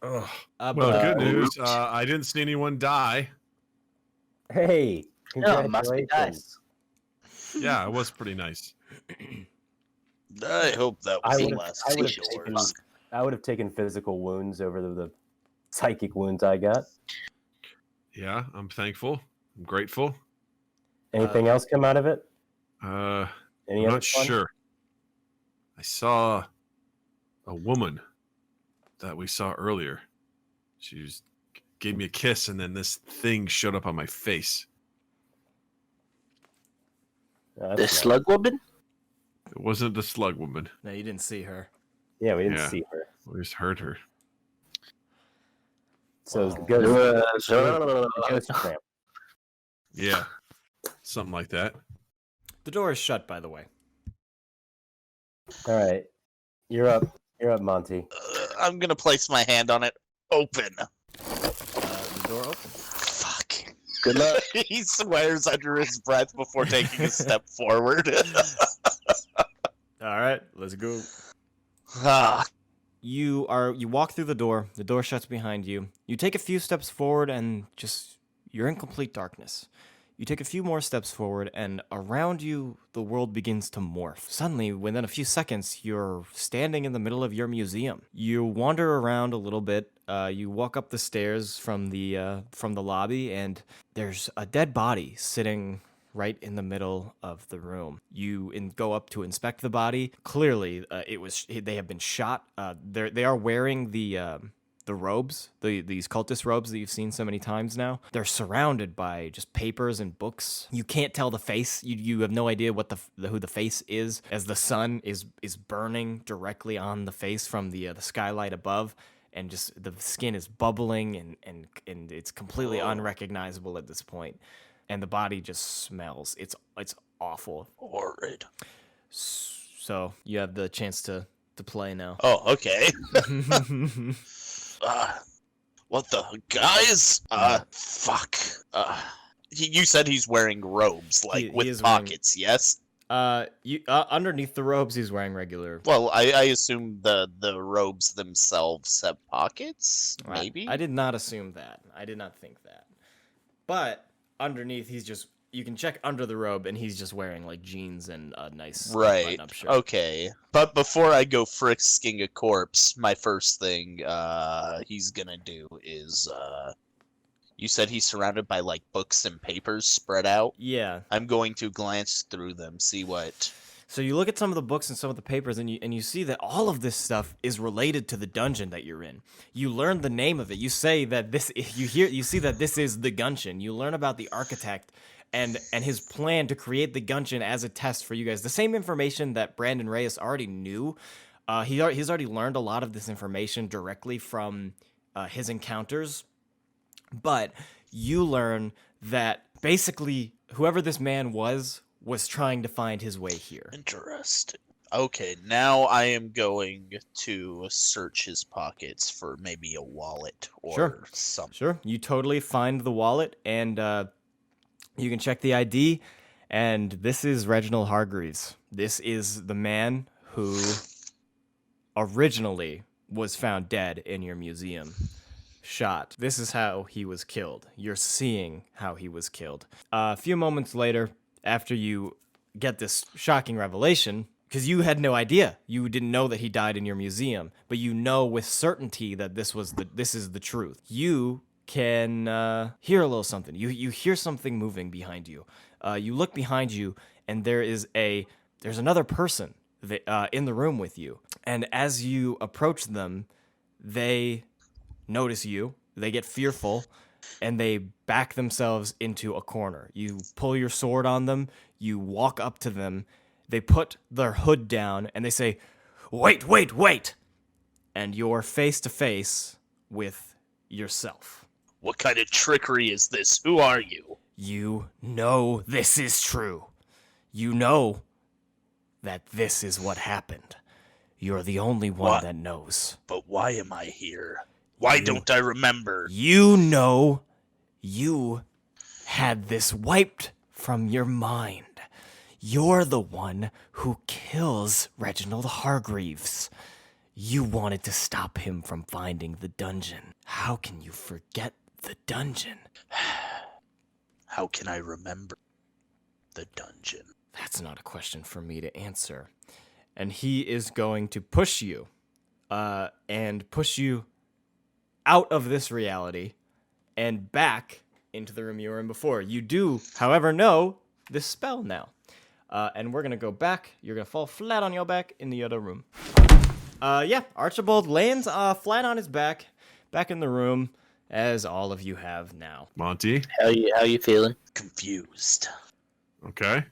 Ugh.
But,
Well, good news. I didn't see anyone die.
Hey,
Yeah, it must be
Congratulations.
nice.
Yeah, it was pretty nice.
I hope that was
I
the
would
last
I
of
would have
yours.
taken physical wounds over the psychic wounds I got.
Yeah, I'm thankful. I'm grateful.
Anything else come out of it?
I'm
Any other
not
fun?
sure. I saw a woman that we saw earlier. Gave me a kiss, and then this thing showed up on my face.
Oh, that's
The
nice.
slug woman?
It wasn't the slug woman.
No, you didn't see her.
Yeah, we didn't
Yeah.
see her.
We just heard her.
So it was the
Uh,
ghost tramp.
Yeah, something like that.
The door is shut, by the way.
All right, you're up. You're up, Monty.
I'm gonna place my hand on it. Open.
The door opens.
Fuck.
Good luck.
He swears under his breath before taking a step forward.
All right, let's go.
Ah,
You walk through the door shuts behind you. You take a few steps forward and you're in complete darkness. You take a few more steps forward and around you the world begins to morph. Suddenly, within a few seconds, you're standing in the middle of your museum. You wander around a little bit. You walk up the stairs from the lobby, and there's a dead body sitting right in the middle of the room. You go up to inspect the body. Clearly, they have been shot. They are wearing the robes, these cultist robes that you've seen so many times now. They're surrounded by just papers and books. You can't tell the face. You have no idea what who the face is, as the sun is burning directly on the face from the skylight above, and just the skin is bubbling and it's completely unrecognizable at this point. And the body just smells. It's awful.
horrid.
So you have the chance to play now.
Oh, okay. What the guys? Fuck. You said he's wearing robes, like
He
with
is wearing-
pockets, yes?
Underneath the robes, he's wearing regular.
Well, I assume the robes themselves have pockets. Maybe.
I did not assume that. I did not think that. But underneath, you can check under the robe, and he's just wearing like jeans and a nice
Right.
button-up shirt.
Okay. But before I go frisking a corpse, my first thing he's gonna do is you said he's surrounded by like books and papers spread out.
Yeah.
I'm going to glance through them, see what.
So you look at some of the books and some of the papers, and you see that all of this stuff is related to the dungeon that you're in. You learn the name of it. You say that you see that this is the Guncheon. You learn about the architect and his plan to create the Guncheon as a test for you guys. The same information that Brandon Reyes already knew. He's already learned a lot of this information directly from his encounters. But you learn that basically whoever this man was trying to find his way here.
Interesting. Okay, now I am going to search his pockets for maybe a wallet or
Sure.
something.
Sure, you totally find the wallet, and you can check the ID, and this is Reginald Hargreaves. This is the man who originally was found dead in your museum. Shot. This is how he was killed. You're seeing how he was killed. A few moments later, after you get this shocking revelation, because you had no idea, you didn't know that he died in your museum, but you know with certainty that this is the truth. You can hear a little something. You hear something moving behind you. You look behind you, and there's another person in the room with you. And as you approach them, they notice you. They get fearful, and they back themselves into a corner. You pull your sword on them. You walk up to them. They put their hood down, and they say, "Wait, wait, wait!" And you're face to face with yourself.
What kind of trickery is this? Who are you?
You know this is true. You know that this is what happened. You're the only one
What?
that knows.
But why am I here? Why don't I remember?
You know you had this wiped from your mind. You're the one who kills Reginald Hargreaves. You wanted to stop him from finding the dungeon. How can you forget the dungeon?
How can I remember the dungeon?
That's not a question for me to answer. And he is going to push you, and push you out of this reality and back into the room you were in before. You do, however, know this spell now. And we're going to go back. You're going to fall flat on your back in the other room. Yeah, Archibald lands flat on his back in the room, as all of you have now.
Monty.
How you feeling?
Confused.
Okay.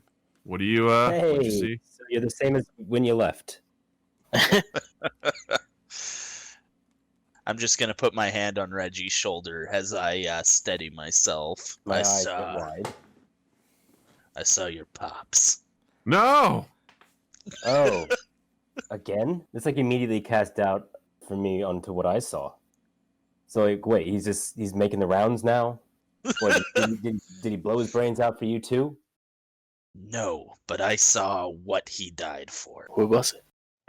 What do you what'd you
Hey,
see?
so you're the same as when you left.
I'm just gonna put my hand on Reggie's shoulder as I steady myself.
My eyes get wide.
I saw your pops.
No.
Oh, again? It's like immediately cast doubt from me onto what I saw. So like, wait, he's making the rounds now. What, did he blow his brains out for you too?
No, but I saw what he died for.
What was it?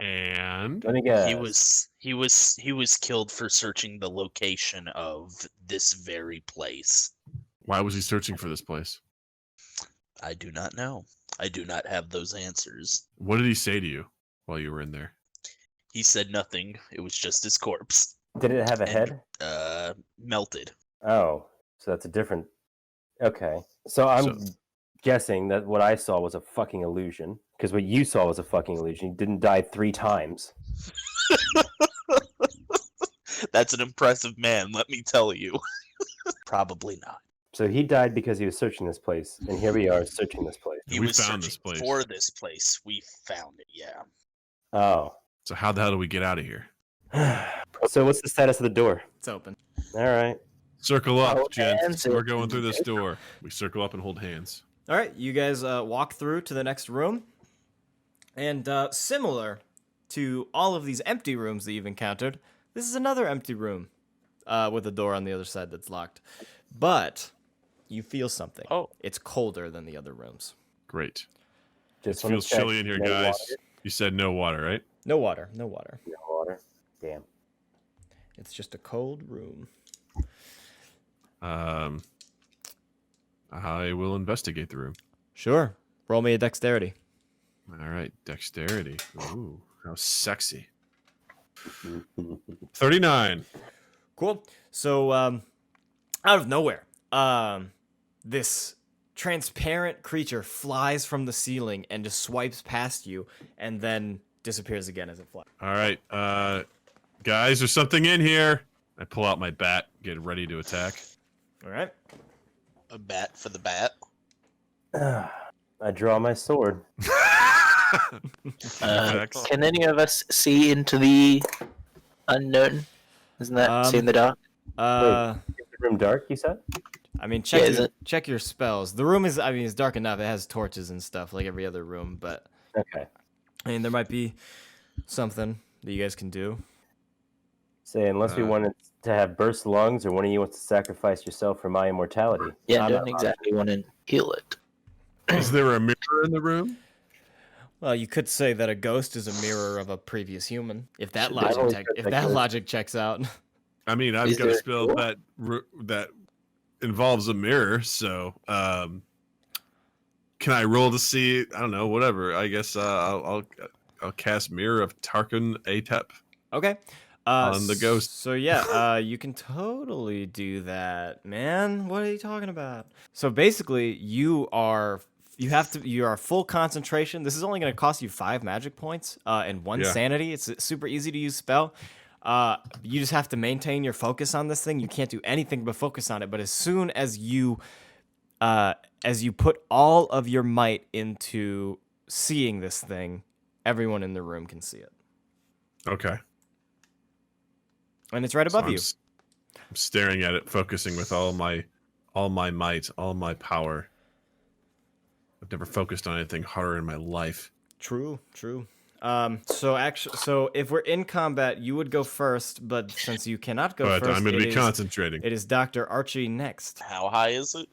And
Let me guess.
He was killed for searching the location of this very place.
why was he searching for this place?
I do not know. I do not have those answers.
What did he say to you while you were in there?
He said nothing. It was just his corpse.
Did it have a
And,
head?
Melted.
Oh, so that's a different. Okay, so I'm guessing that what I saw was a fucking illusion, because what you saw was a fucking illusion. He didn't die 3 times.
That's an impressive man, let me tell you. Probably not.
So he died because he was searching this place, and here we are searching this place.
He
We
was
found this
searching
place.
for this place. We found it, yeah.
Oh.
So how the hell do we get out of here?
So what's the status of the door?
It's open.
All right.
Circle up,
Hold
gents.
hands
We're
and-
going through this door. We circle up and hold hands.
All right, you guys walk through to the next room. And similar to all of these empty rooms that you've encountered, this is another empty room with a door on the other side that's locked. But you feel something.
Oh.
It's colder than the other rooms.
Great.
Just
It
wanna
feels
check.
chilly in here,
No
guys.
water?
You said no water, right?
No water, no water.
No water. Damn.
It's just a cold room.
I will investigate the room.
Sure. Roll me a dexterity.
All right, dexterity. Ooh, how sexy. 39.
Cool. So, out of nowhere, this transparent creature flies from the ceiling and just swipes past you and then disappears again as it flies.
All right, guys, there's something in here. I pull out my bat, get ready to attack.
All right.
A bat for the bat.
I draw my sword.
Attacks.
Can any of us see into the unknown? Isn't that see in the dark?
Is the room dark, you said?
I mean,
Yeah, is it?
check your spells. The room is, I mean, it's dark enough. It has torches and stuff like every other room, but
Okay.
I mean, there might be something that you guys can do.
Say, unless we wanted to have burst lungs or one of you wants to sacrifice yourself for my immortality.
Yeah, I
I'm
don't
not-
exactly want to heal it.
Is there a mirror in the room?
Well, you could say that a ghost is a mirror of a previous human, if that
I've always heard
if
that
that
ghost-
logic checks out.
I mean, I've
Is
got a
there a
spell
door?
that involves a mirror, so can I roll to see? I don't know, whatever. I guess I'll cast Mirror of Tarkin Atep.
Okay.
On the ghost.
So yeah, you can totally do that, man. What are you talking about? So basically, you are full concentration. This is only going to cost you 5 magic points and 1
Yeah.
sanity. It's a super easy to use spell. You just have to maintain your focus on this thing. You can't do anything but focus on it. But as soon as you put all of your might into seeing this thing, everyone in the room can see it.
Okay.
And it's right
So
above you.
I'm staring at it, focusing with all my might, all my power. I've never focused on anything harder in my life.
True. So if we're in combat, you would go first, but since you cannot go
But
first,
I'm going to be
it is-
concentrating.
It is Dr. Archie next,
How high is it?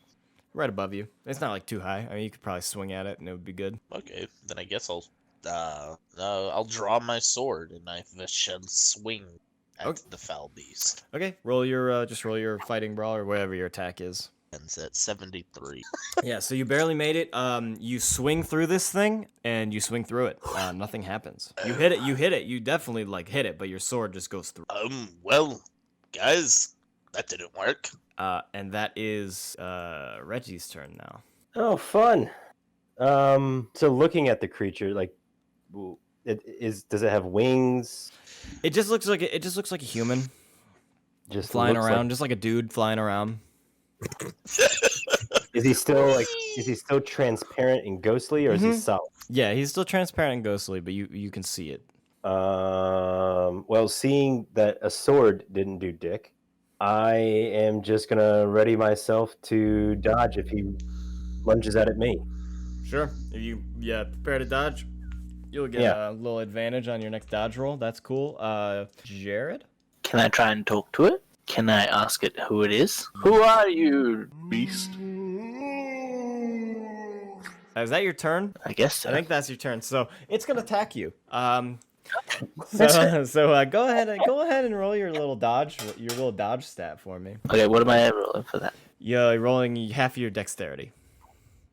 right above you. It's not like too high. I mean, you could probably swing at it and it would be good.
Okay, then I guess I'll draw my sword and I shall swing at
Okay.
the foul beast.
Okay, roll your fighting brawl or whatever your attack is.
Ends at 73.
Yeah, so you barely made it. You swing through this thing, and you swing through it. Nothing happens. You hit it. You definitely like hit it, but your sword just goes through.
Well, guys, that didn't work.
And that is Reggie's turn now.
Oh, fun. So looking at the creature, like, does it have wings?
It just looks like a human
Just
flying
looks
around, just like a dude flying around.
Is he still transparent and ghostly, or is he solid?
Yeah, he's still transparent and ghostly, but you can see it.
Well, seeing that a sword didn't do dick, I am just gonna ready myself to dodge if he lunges out at me.
Sure. If you prepare to dodge, you'll get a little advantage on your next dodge roll. That's cool. Jared?
Can I try and talk to it? Can I ask it who it is? Who are you, beast?
Is that your turn?
I guess so.
I think that's your turn. So it's gonna attack you. So go ahead and roll your little dodge stat for me.
Okay, what am I rolling for that?
You're rolling half of your dexterity.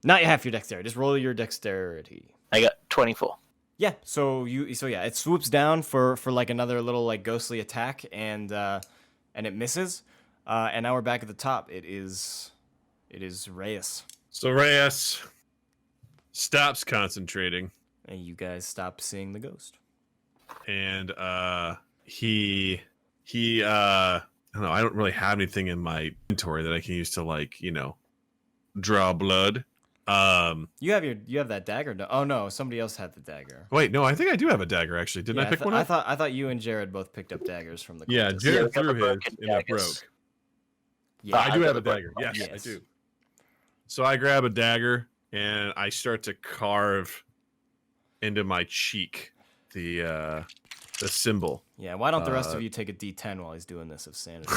Not half your dexterity. Just roll your dexterity.
I got 24.
Yeah. So it swoops down for like another little like ghostly attack, and it misses. And now we're back at the top. It is Reyes.
So Reyes stops concentrating,
And you guys stop seeing the ghost.
and he I don't know. I don't really have anything in my inventory that I can use to like draw blood.
You have that dagger. Oh no, somebody else had the dagger.
Wait, no, I think I do have a dagger actually. Didn't I pick one up?
I thought you and Jared both picked up daggers from the
Yeah,
cultists.
Jared
we got the
threw his
broken
and it
daggers.
broke.
Yeah,
I do
got
have a
the
dagger.
broken
Yes,
ones.
I do. So I grab a dagger and I start to carve into my cheek the symbol.
Yeah, why don't the rest of you take a D10 while he's doing this of sanity?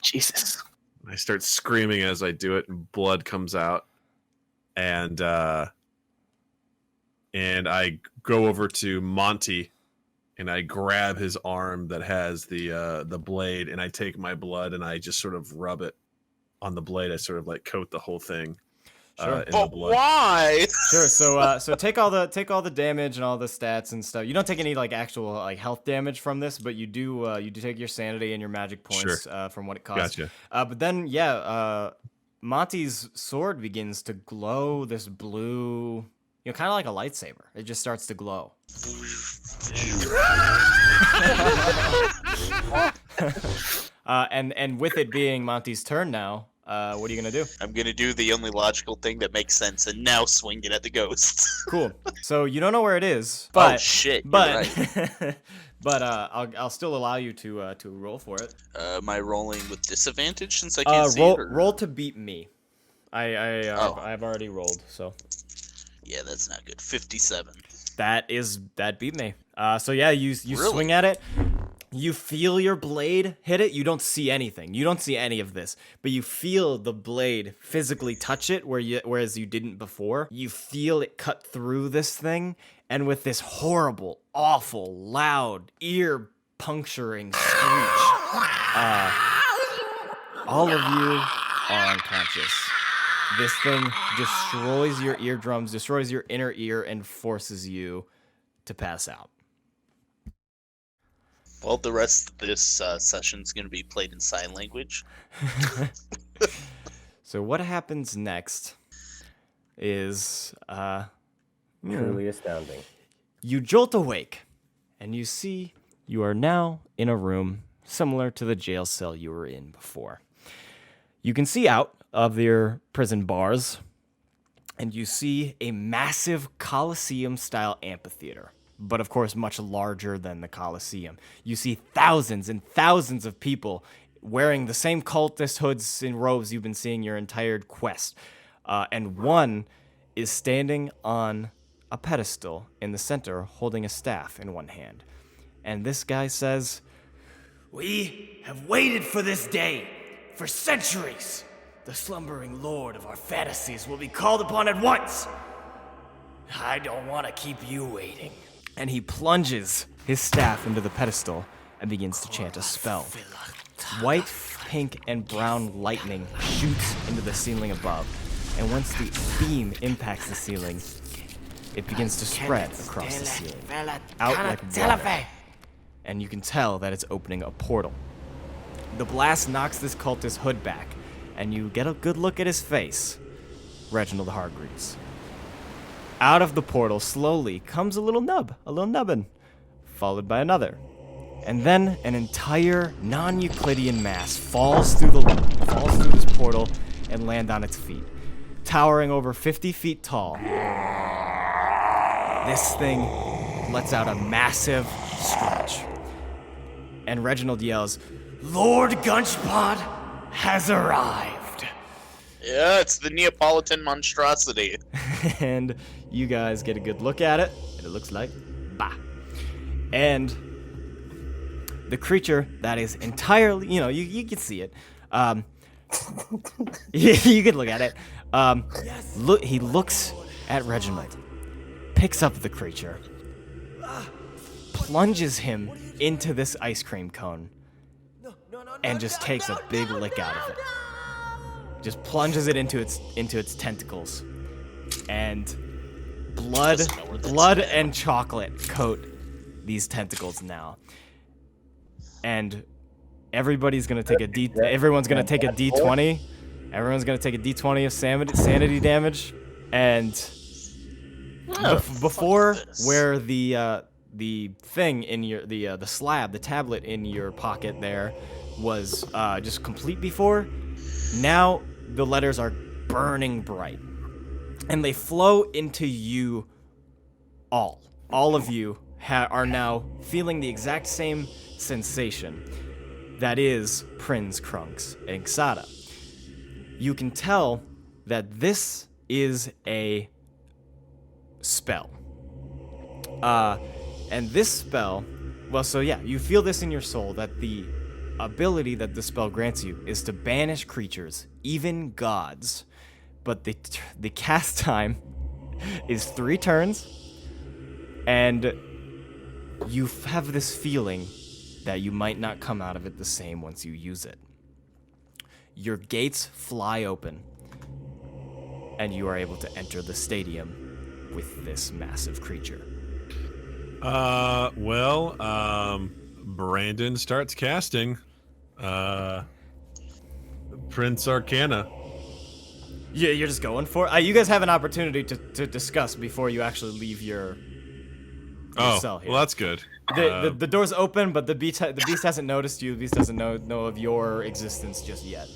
Jesus.
I start screaming as I do it, and blood comes out, and I go over to Monty, and I grab his arm that has the blade, and I take my blood and I just sort of rub it on the blade. I sort of like coat the whole thing
Sure.
in the
But
blood.
why?
Sure. So take all the damage and all the stats and stuff. You don't take any like actual like health damage from this, but you do take your sanity and your magic points from what it costs.
Gotcha.
But then Monty's sword begins to glow this blue, kind of like a lightsaber. It just starts to glow. And with it being Monty's turn now, what are you gonna do?
I'm gonna do the only logical thing that makes sense and now swing it at the ghost.
Cool. So you don't know where it is, but
oh shit! You're
but
right.
but I'll still allow you to roll for it.
Am I rolling with disadvantage since I can't see it? Or...
Roll to beat me. I've already rolled, so
Yeah, that's not good. 57.
that beat me. So yeah, you
Really?
swing at it. You feel your blade hit it. You don't see anything. You don't see any of this, but you feel the blade physically touch it whereas you didn't before. You feel it cut through this thing, and with this horrible, awful, loud, ear-puncturing screech, all of you are unconscious. This thing destroys your eardrums, destroys your inner ear, and forces you to pass out.
Well, the rest of this session's gonna be played in sign language.
So what happens next is
Truly astounding.
you jolt awake, and you see you are now in a room similar to the jail cell you were in before. You can see out of your prison bars, and you see a massive Colosseum-style amphitheater, but of course much larger than the Colosseum. You see thousands and thousands of people wearing the same cultist hoods and robes you've been seeing your entire quest. And one is standing on a pedestal in the center, holding a staff in one hand. And this guy says, "We have waited for this day for centuries. The slumbering lord of our fantasies will be called upon at once. I don't want to keep you waiting." And he plunges his staff into the pedestal and begins to chant a spell. White, pink and brown lightning shoots into the ceiling above. And once the beam impacts the ceiling, it begins to spread across the ceiling, out like water. And you can tell that it's opening a portal. The blast knocks this cultist's hood back, and you get a good look at his face. Reginald Hargreaves. Out of the portal slowly comes a little nubbin, followed by another. And then an entire non-Euclidean mass falls through this portal and land on its feet, towering over 50 feet tall. This thing lets out a massive screech. And Reginald yells, "Lord Guncheon has arrived."
Yeah, it's the Neapolitan monstrosity.
And you guys get a good look at it, and it looks like bah. And the creature that is entirely, you can see it. You can look at it. He looks at Reginald, picks up the creature, plunges him into this ice cream cone, and just takes a big lick out of it. Just plunges it into its tentacles, and blood and chocolate coat these tentacles now. And everybody's gonna take everyone's gonna take a D20. Everyone's gonna take a D20 of sanity damage, and before where the thing in your the slab, the tablet in your pocket there was just complete before. Now the letters are burning bright, and they flow into you all. All of you are now feeling the exact same sensation. That is Prinz Krunks and Xada. You can tell that this is a spell. And this spell, you feel this in your soul, that the ability that the spell grants you is to banish creatures, even gods. But the cast time is 3 turns, and you have this feeling that you might not come out of it the same once you use it. Your gates fly open, and you are able to enter the stadium with this massive creature.
Brandon starts casting Prince Arcana.
Yeah, you're just going for it? You guys have an opportunity to discuss before you actually leave your cell here.
Well, that's good.
The door's open, but the beast hasn't noticed you. The beast doesn't know of your existence just yet.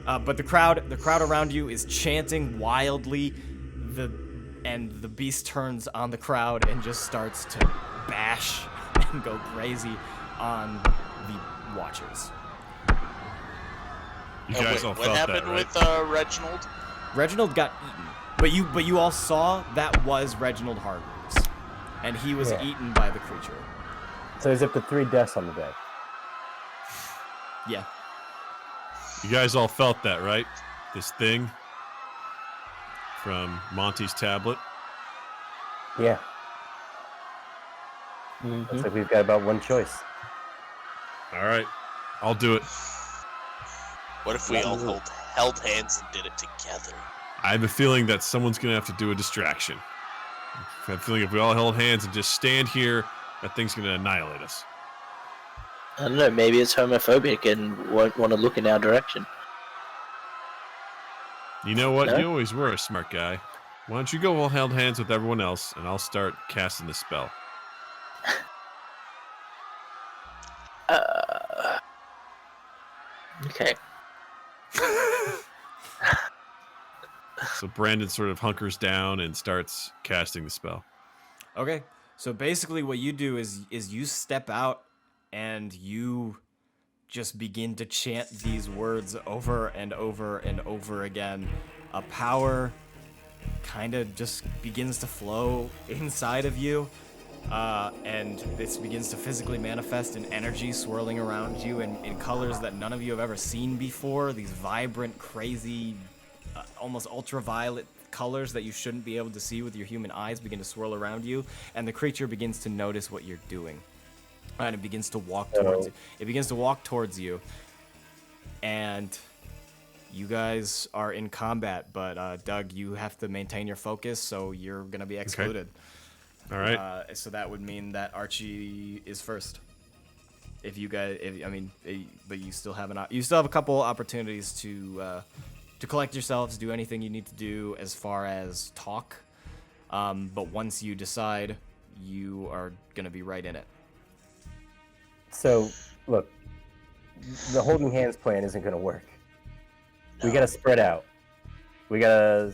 But the crowd around you is chanting wildly. And the beast turns on the crowd and just starts to bash and go crazy on the watchers.
You guys all
what
felt
happened
that, right?
with Reginald?
Reginald got eaten, but you all saw that was Reginald Hargreaves, and he was eaten by the creature.
So he's up to 3 deaths on the day.
Yeah.
You guys all felt that, right? This thing from Monty's tablet.
Yeah.
Mm-hmm.
Looks like we've got about one choice.
All right, I'll do it.
What if we all held hands and did it together?
I have a feeling that someone's gonna have to do a distraction. I have a feeling if we all held hands and just stand here, that thing's gonna annihilate us.
I don't know, maybe it's homophobic and won't want to look in our direction.
You know what?
No?
You always were a smart guy. Why don't you go all held hands with everyone else, and I'll start casting the spell.
Okay.
So Brandon sort of hunkers down and starts casting the spell.
Okay. So basically, what you do is you step out and you just begin to chant these words over and over and over again. A power kind of just begins to flow inside of you, and this begins to physically manifest in energy swirling around you in colors that none of you have ever seen before. These vibrant, crazy, almost ultraviolet colors that you shouldn't be able to see with your human eyes begin to swirl around you, and the creature begins to notice what you're doing. And it begins to walk towards you. It begins to walk towards you, and you guys are in combat. But Doug, you have to maintain your focus, so you're gonna be excluded.
All right.
So that would mean that Archie is first. If you guys, but you still have you still have a couple opportunities to collect yourselves, do anything you need to do as far as talk. But once you decide, you are gonna be right in it.
So, look, the holding hands plan isn't going to work. We
No.
got to spread out. We got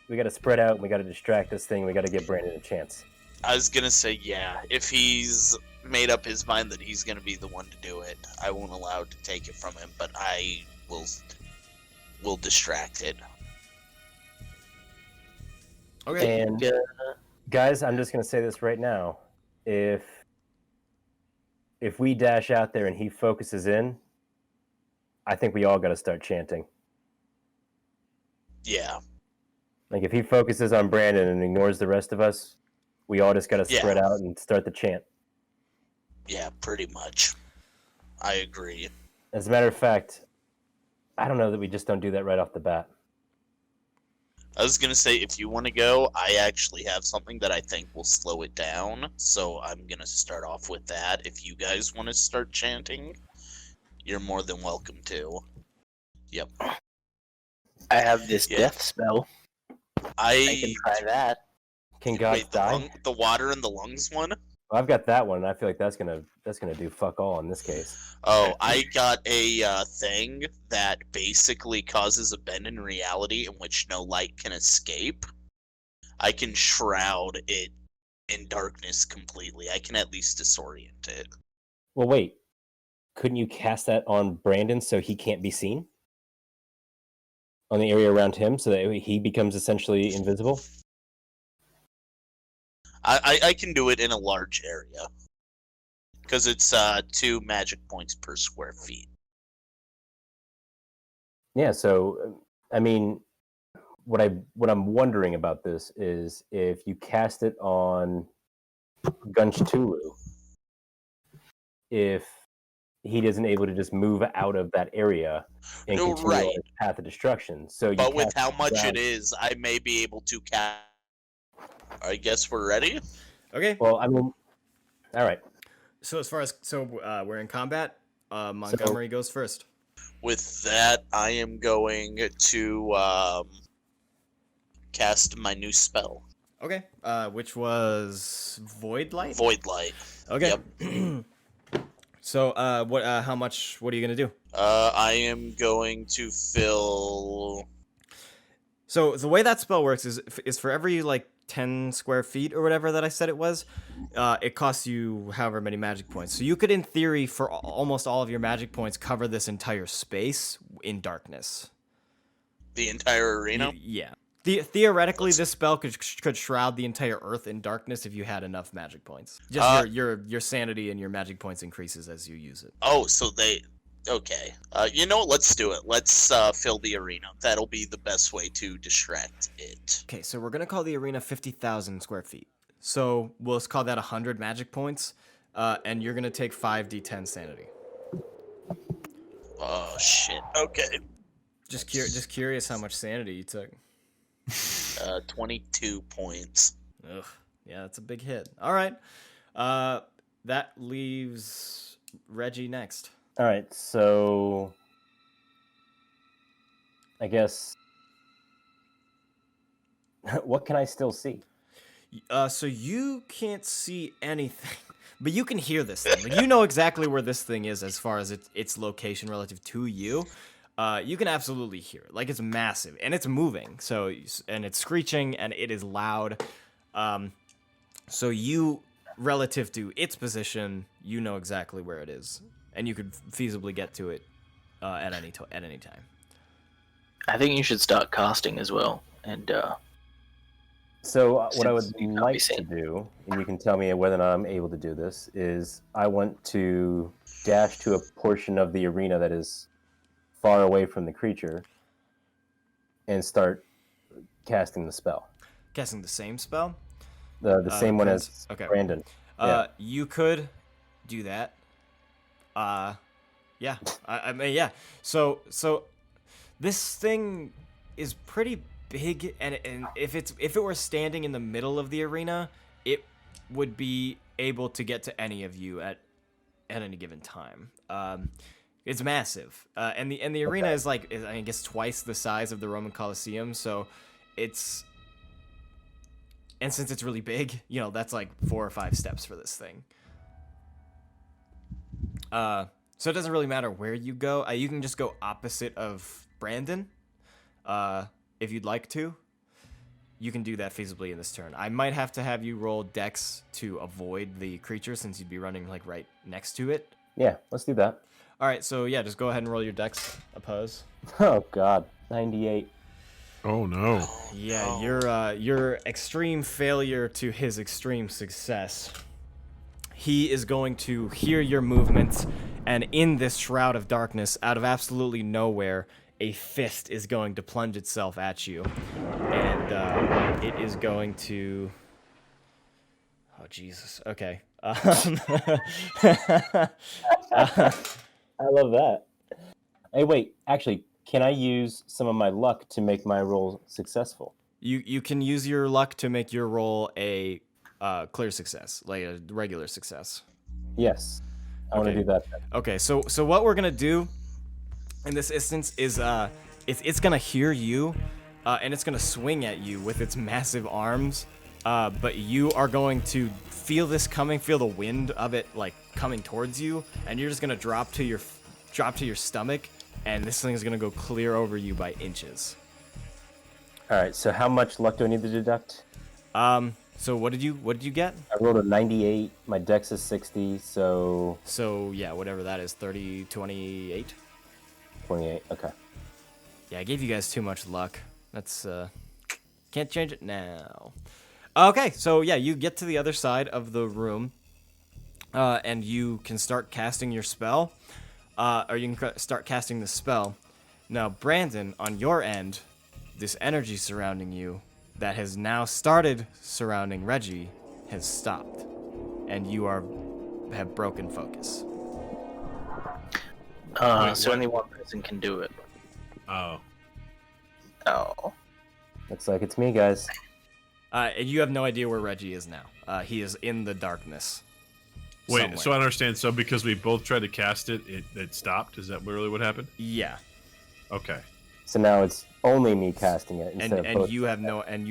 to spread out. And we got to distract this thing. We got to give Brandon a chance.
I was gonna say, yeah, if he's made up his mind that he's gonna be the one to do it, I won't allow to take it from him, but I will distract it.
Okay.
And guys, I'm just going to say this right now. If we dash out there and he focuses in, I think we all got to start chanting.
Yeah.
Like if he focuses on Brandon and ignores the rest of us, we all just got to
Yeah.
spread out and start the chant.
Yeah, pretty much. I agree.
As a matter of fact, I don't know that we just don't do that right off the bat.
I was gonna say, if you want to go, I actually have something that I think will slow it down, so I'm gonna start off with that. If you guys want to start chanting, you're more than welcome to. Yep.
I have this
Yeah.
death spell. I can try that.
Can God
Wait,
die?
the water in the lungs one?
Well, I've got that one, and I feel like that's gonna do fuck all in this case.
Oh, I got a thing that basically causes a bend in reality in which no light can escape. I can shroud it in darkness completely. I can at least disorient it.
Well, wait. Couldn't you cast that on Brandon so he can't be seen? On the area around him, so that he becomes essentially invisible?
I can do it in a large area. Because it's 2 magic points per square feet.
Yeah, so I mean, what I'm wondering about this is if you cast it on Guncheon, if he isn't able to just move out of that area and
No,
continue
right.
on his path of destruction. So you
But with
cast
how
it
much
down-
it is, I may be able to cast. I guess we're ready?
Okay.
Well, I mean, all right.
So as far as we're in combat. Montgomery goes first.
With that, I am going to cast my new spell,
Okay. Which was Void Light.
Void Light.
Okay.
Yep.
So what? How much? What are you gonna do?
I am going to fill.
So the way that spell works is for every like 10 square feet or whatever that I said it was, it costs you however many magic points. So you could, in theory, for almost all of your magic points, cover this entire space in darkness.
The entire arena?
Yeah. Theoretically, this spell could shroud the entire Earth in darkness if you had enough magic points. Just your sanity and your magic points increases as you use it.
Oh, so they. Okay. You know what? Let's do it. Let's fill the arena. That'll be the best way to distract it.
Okay, so we're gonna call the arena 50,000 square feet. So we'll call that 100 magic points, and you're gonna take 5d10 sanity.
Oh shit. Okay.
Just curious how much sanity you took.
22 points.
Ugh, yeah, that's a big hit. All right, that leaves Reggie next.
All right, so I guess what can I still see?
So you can't see anything, but you can hear this thing. Like, you know exactly where this thing is as far as its location relative to you. You can absolutely hear it. Like, it's massive and it's moving. So and it's screeching and it is loud. So you, relative to its position, you know exactly where it is, and you could feasibly get to it at any time.
I think you should start casting as well. And
So what I would
Since you can't be
like to
seen.
do, and you can tell me whether or not I'm able to do this, is I want to dash to a portion of the arena that is far away from the creature and start casting the spell.
Casting the same spell.
The same one as
okay.
Brandon. Yeah.
You could do that. Yeah, I mean, yeah. So this thing is pretty big, and if it were standing in the middle of the arena, it would be able to get to any of you at any given time. It's massive, and the arena is like, I guess, twice the size of the Roman Colosseum. So it's, and since it's really big, you know, that's like 4 or 5 steps for this thing. So it doesn't really matter where you go. You can just go opposite of Brandon, if you'd like to. You can do that feasibly in this turn. I might have to have you roll Dex to avoid the creature since you'd be running like right next to it.
Yeah, let's do that.
All right, so yeah, just go ahead and roll your Dex oppose.
Oh God, 98.
Oh no.
Yeah, your extreme failure to his extreme success. He is going to hear your movements, and in this shroud of darkness, out of absolutely nowhere, a fist is going to plunge itself at you, and it is going to. Oh Jesus! Okay.
I love that. Hey, wait. Actually, can I use some of my luck to make my roll successful?
You can use your luck to make your roll a clear success, like a regular success.
Yes, I want to
Okay.
do that. Then.
Okay, so what we're gonna do in this instance is it's gonna hear you, and it's gonna swing at you with its massive arms. But you are going to feel this coming, feel the wind of it like coming towards you, and you're just gonna drop to your stomach, and this thing is gonna go clear over you by inches.
All right. So how much luck do I need to deduct?
So what did you get?
I rolled a 98. My dex is 60, so
So yeah, whatever that is, 30, 28.
28. Okay.
Yeah, I gave you guys too much luck. That's can't change it now. Okay, so yeah, you get to the other side of the room, and you can start casting your spell, or you can start casting the spell. Now, Brandon, on your end, this energy surrounding you that has now started surrounding Reggie has stopped, and you have broken focus.
Wait,
So
what?
only one person can do it.
Oh.
Oh.
Looks like it's me, guys.
And you have no idea where Reggie is now. He is in the darkness.
Wait,
somewhere.
so I understand. So because we both tried to cast it, it stopped? Is that really what happened?
Yeah.
Okay.
So now it's only me casting it instead of
And
both.
you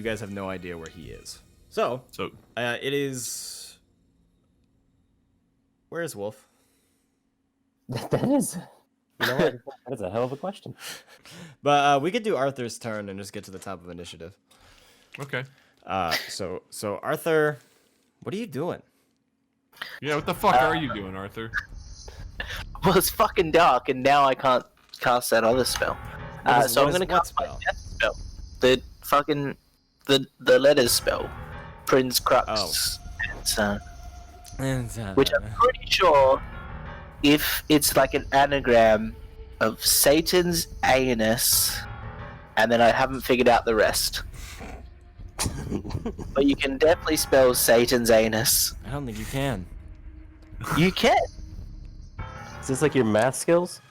guys have no idea where he is. So
So
it is. Where is Wolf?
That is. You know what? That's a hell of a question.
But we could do Arthur's turn and just get to the top of initiative.
okay.
So Arthur, what are you doing?
Yeah, what the fuck are you doing, Arthur?
Well, it's fucking dark, and now I can't cast that other spell. So I'm gonna cast my death spell. The fucking the letters spell, Prince Crux, which I'm pretty sure, if it's like an anagram of Satan's anus, and then I haven't figured out the rest. But you can definitely spell Satan's anus.
I don't think you can.
You can.
Is this like your math skills?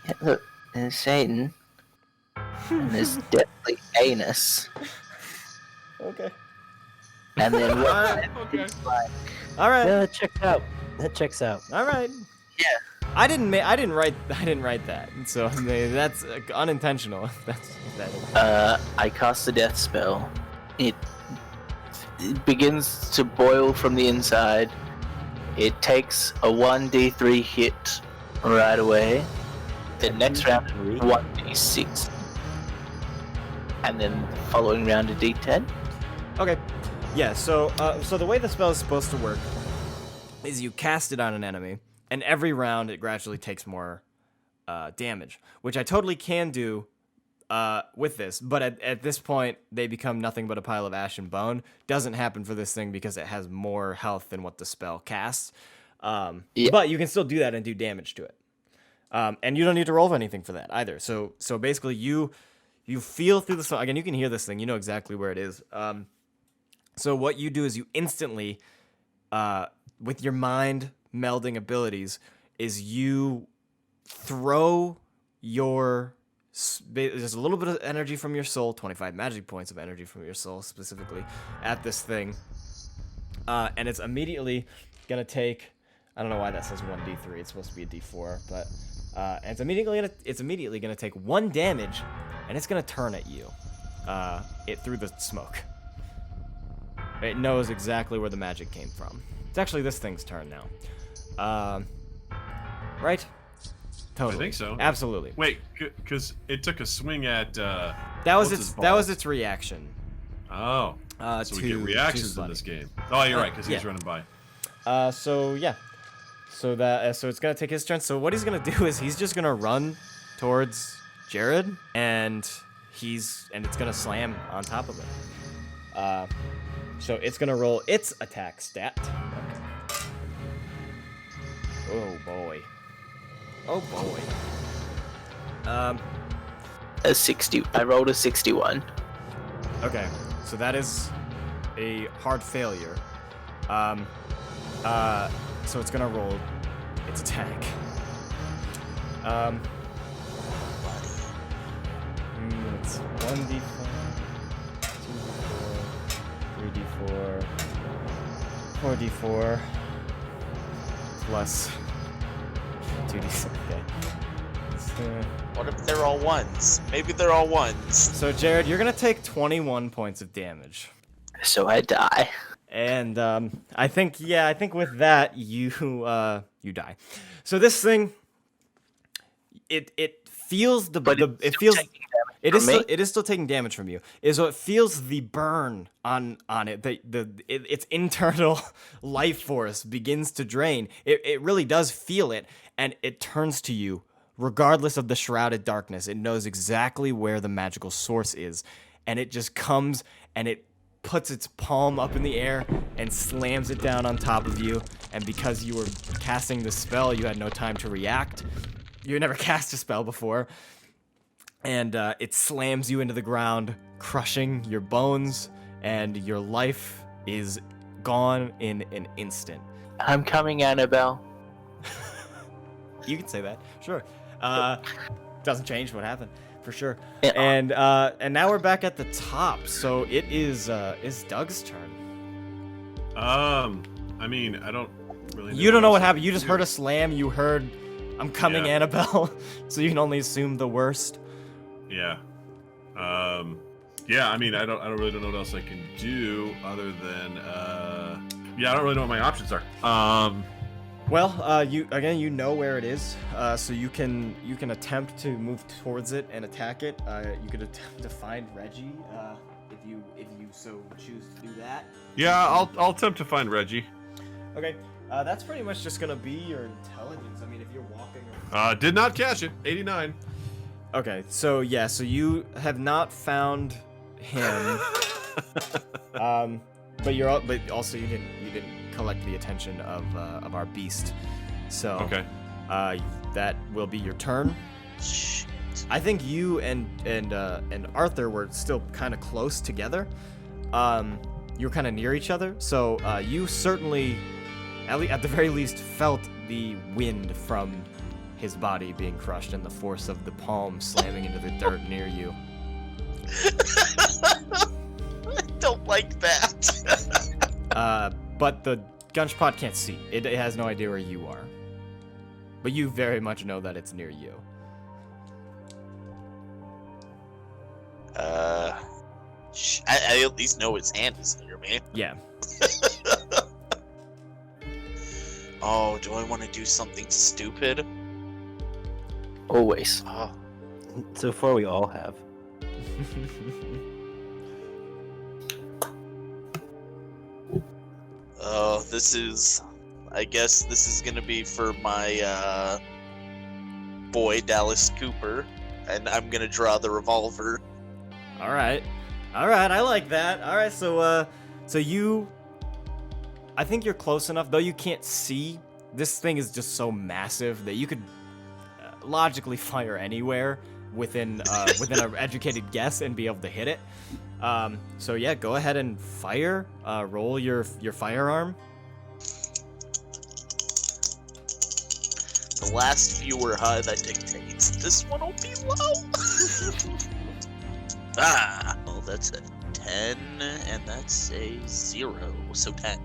Yeah, look, there's Satan, and there's definitely anus,
Okay.
and then what?
Okay.
It's like,
All right.
Yeah, that checks out. That checks out.
All right.
yeah.
I didn't write that. So I mean, that's unintentional. That's that.
I cast the death spell. It begins to boil from the inside. It takes a 1d3 hit right away. The next round, 1d6. And then the following round, a d10.
Okay. Yeah. So the way the spell is supposed to work is you cast it on an enemy, and every round it gradually takes more damage, which I totally can do with this. But at this point, they become nothing but a pile of ash and bone. Doesn't happen for this thing because it has more health than what the spell casts.
Yeah.
But you can still do that and do damage to it. And you don't need to roll anything for that either. So basically, you feel through the spell. Again, you can hear this thing. You know exactly where it is. So what you do is you instantly, with your mind melding abilities, is you throw your there's a little bit of energy from your soul, 25 magic points of energy from your soul specifically, at this thing. And it's immediately gonna take, I don't know why that says 1d3, it's supposed to be a d4, but and it's immediately gonna take 1 damage, and it's gonna turn at you. It through the smoke. It knows exactly where the magic came from. It's actually this thing's turn now. Right? Totally.
I think so.
Absolutely.
Wait, because it took a swing at.
That
what's his
was
balls?
its reaction.
Oh. So we get reactions in this game. Oh, you're right, because he's running by.
So yeah. So it's gonna take his turn. So what he's gonna do is he's just gonna run towards Jared, and it's gonna slam on top of it. So it's gonna roll its attack stat. Oh boy. Oh boy.
A 60. I rolled a 61.
Okay, so that is a hard failure. So it's gonna roll its attack. It's 1d4, 2d4, 3d4, 4d4, plus 2d6. Okay.
What if they're all ones? Maybe they're all ones.
So Jared, you're gonna take 21 points of damage.
So I die.
And I think with that you die. So this thing, it feels it is still taking damage from you. So it feels the burn on it. Its internal life force begins to drain. It really does feel it, and it turns to you. Regardless of the shrouded darkness, it knows exactly where the magical source is, and it just comes and it puts its palm up in the air and slams it down on top of you. And because you were casting the spell, you had no time to react. You had never cast a spell before, and it slams you into the ground, crushing your bones, and your life is gone in an instant.
I'm coming, Annabelle.
You can say that, sure. Doesn't change what happened, for sure.
Yeah.
And now we're back at the top, so it is Doug's turn.
I mean, I don't really.
You don't know what
else
happened.
I
You
can
just
do.
heard a slam. You heard, "I'm coming,
Yeah.
Annabelle." So you can only assume the worst.
Yeah. Yeah. I mean, I don't really know what else I can do other than. Yeah, I don't really know what my options are.
Well, you know where it is, so you can attempt to move towards it and attack it. You could attempt to find Reggie, if you so choose to do that.
Yeah, I'll attempt to find Reggie.
Okay, that's pretty much just gonna be your intelligence. I mean, if you're walking.
Did not catch it. 89.
Okay, so yeah, so you have not found him. But also you didn't collect the attention of our beast. So
Okay.
That will be your turn.
Shit.
I think you and Arthur were still kind of close together. You were kind of near each other, so you certainly, at the very least, felt the wind from his body being crushed and the force of the palm slamming into the dirt near you.
I don't like that.
But the Guncheon can't see. It has no idea where you are. But you very much know that it's near you.
I at least know his hand is near me.
Yeah.
Oh, do I want to do something stupid?
Always.
Oh,
So far, we all have.
oh, I guess this is gonna be for my boy Dallas Cooper, and I'm gonna draw the revolver.
All right, I like that. All right, so I think you're close enough, though you can't see. This thing is just so massive that you could logically fire anywhere within an educated guess and be able to hit it. So yeah, go ahead and fire. Roll your firearm.
The last few were high, that dictates. This one will be low. Well, that's a 10, and that's a 0, so 10.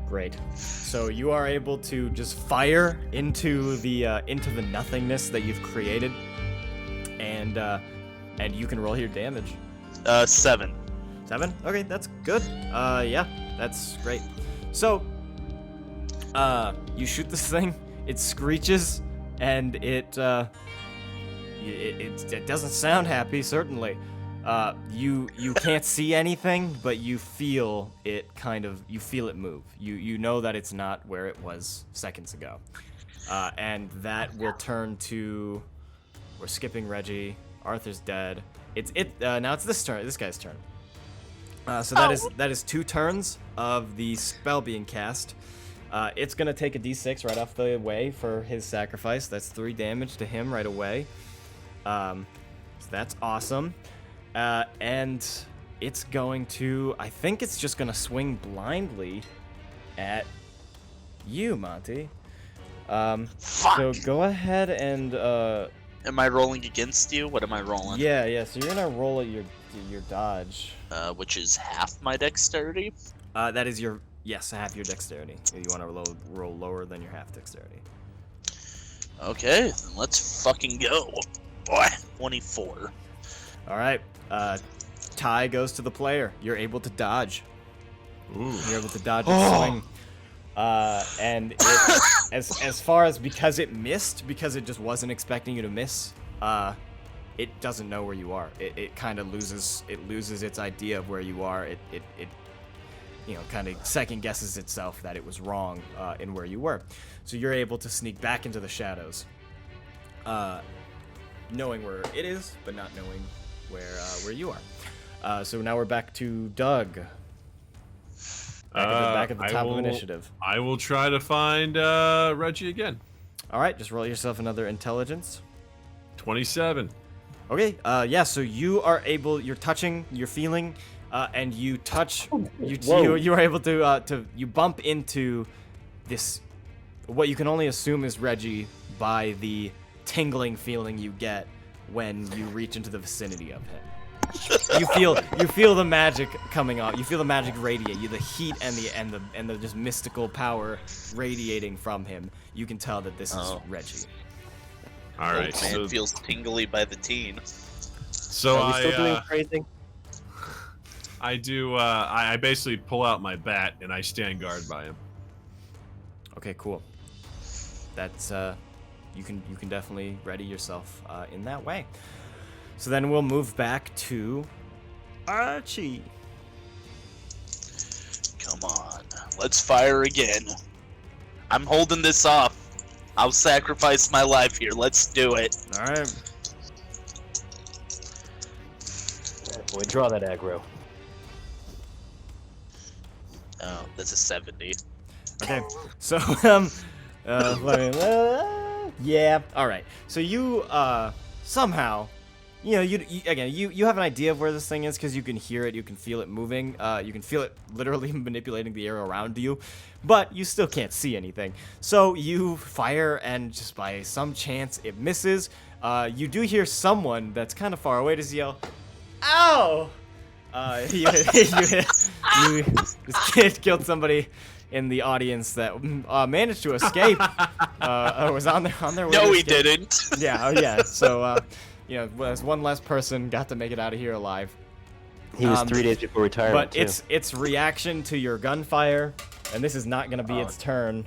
Great. So you are able to just fire into the nothingness that you've created, and you can roll your damage.
7.
7? Okay, that's good. Yeah, that's great. So, you shoot this thing, it screeches, and it doesn't sound happy, certainly. You can't see anything, but you feel it you feel it move. You know that it's not where it was seconds ago. And that will turn to, we're skipping Reggie, Arthur's dead. Now it's this guy's turn. So that is 2 turns of the spell being cast. It's gonna take a d6 right off the way for his sacrifice. That's 3 damage to him right away. So that's awesome. And it's going to, I think it's just gonna swing blindly at you, Monty.
Fuck!
So go ahead and
Am I rolling against you? What am I rolling?
yeah. So you're gonna roll at your dodge.
Which is half my dexterity.
That is half your dexterity. You want to roll lower than your half dexterity.
Okay, then let's fucking go. Boy, 24.
All right. Tie goes to the player. You're able to dodge.
Ooh.
You're able to dodge and swing. And it, as far as because it missed, because it just wasn't expecting you to miss, it doesn't know where you are. It kind of loses its idea of where you are. It kind of second guesses itself that it was wrong in where you were. So you're able to sneak back into the shadows, knowing where it is, but not knowing where you are. So now we're back to Doug. Back at the top of initiative.
I will try to find Reggie again.
All right, just roll yourself another intelligence.
27.
Okay, yeah, so you are able, you're touching, you're feeling, and you touch, you are able to you bump into this, what you can only assume is Reggie by the tingling feeling you get when you reach into the vicinity of him. You feel the magic coming off. You feel the magic radiate. The heat and the just mystical power radiating from him. You can tell that this is Reggie.
All right.
Old man feels tingly by the teen.
So
Are we still doing phrasing?
I do. I basically pull out my bat and I stand guard by him.
Okay, cool. That's you can definitely ready yourself in that way. So then we'll move back to Archie.
Come on, let's fire again. I'm holding this off. I'll sacrifice my life here. Let's do it.
All right.
Boy, draw that aggro.
Oh, that's a 70.
Okay. So yeah. All right. So you somehow. You have an idea of where this thing is because you can hear it, you can feel it moving, you can feel it literally manipulating the air around you, but you still can't see anything. So you fire, and just by some chance it misses. You do hear someone that's kind of far away just yell, "Ow!" This kid killed somebody in the audience that managed to escape. Was on their way.
No,
to
he
escape.
didn't.
Yeah. So. As one less person got to make it out of here alive.
He was 3 days before retirement.
But its reaction to your gunfire, and this is not going to be its turn,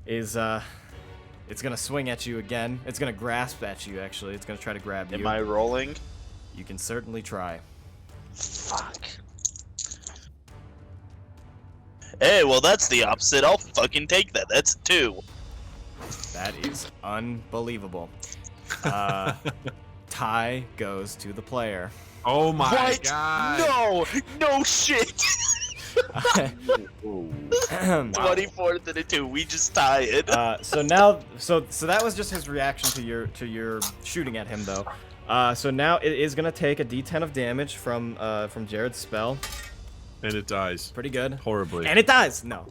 is it's going to swing at you again. It's going to grasp at you, actually. It's going to try to grab you.
Am I rolling?
You can certainly try.
Fuck. Hey, well, that's the opposite. I'll fucking take that. That's a 2.
That is unbelievable. Tie goes to the player.
Oh my
What?
god!
No shit. 24 to the 2. We just tie it.
So now, so that was just his reaction to your shooting at him, though. So now it is gonna take a D10 of damage from Jared's spell.
And it dies.
Pretty good.
Horribly.
And it dies. No.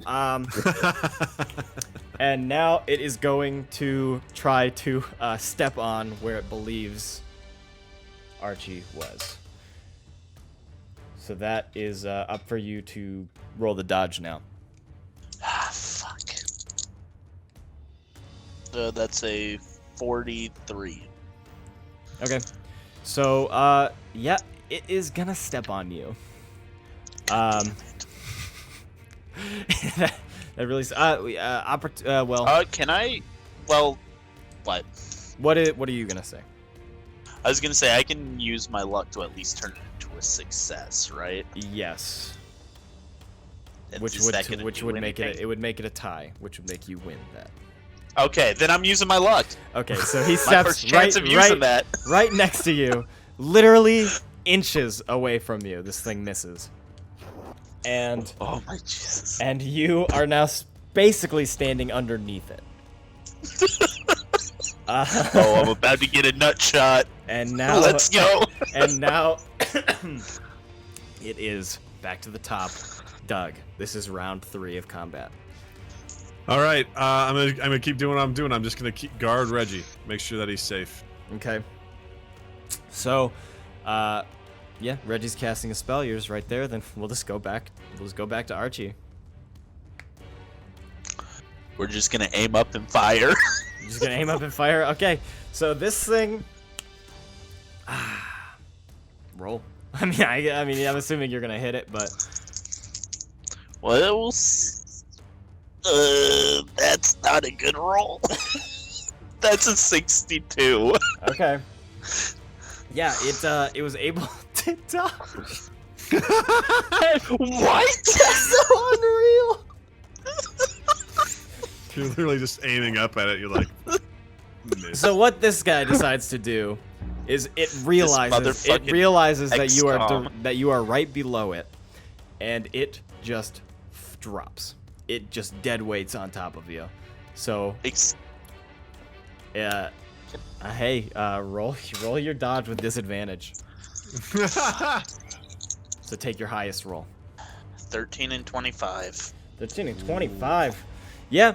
And now it is going to try to step on where it believes Archie was. So that is up for you to roll the dodge now.
Ah, fuck. That's a 43.
Okay. So, yeah, it is gonna step on you. That really. Well.
Can I? Well, what?
What are you gonna say?
I was gonna say I can use my luck to at least turn it into a success, right?
Yes.
And
Which
is that gonna
would
do
make
anything?
it would make it a tie, which would make you win that.
Okay, then I'm using my luck.
Okay, so he
My
steps
first chance of using that.
right next to you, literally inches away from you. This thing misses, and
Oh my Jesus!
and you are now basically standing underneath it.
Oh, I'm about to get a nut shot.
And now
Let's go.
And now it is back to the top. Doug, this is round 3 of combat.
All right, I'm gonna keep doing what I'm doing. I'm just gonna keep guard Reggie, make sure that he's safe.
Okay. So, yeah, Reggie's casting a spell. Yours right there. Then we'll just go back. We'll just go back to Archie.
We're just gonna aim up and fire.
You're just gonna aim up and fire. Okay. So this thing. Roll. I mean, I'm assuming you're gonna hit it, but
Well, that's not a good roll. That's a 62.
okay. Yeah, it was able to dodge.
What?
So unreal.
You're literally just aiming up at it. You're like, miss.
So what this guy decides to do is it realizes
motherfucking
that you are right below it, and it just drops. It just dead weights on top of you. So hey, roll your dodge with disadvantage. So take your highest roll.
13 and 25.
13 and 25. Yeah.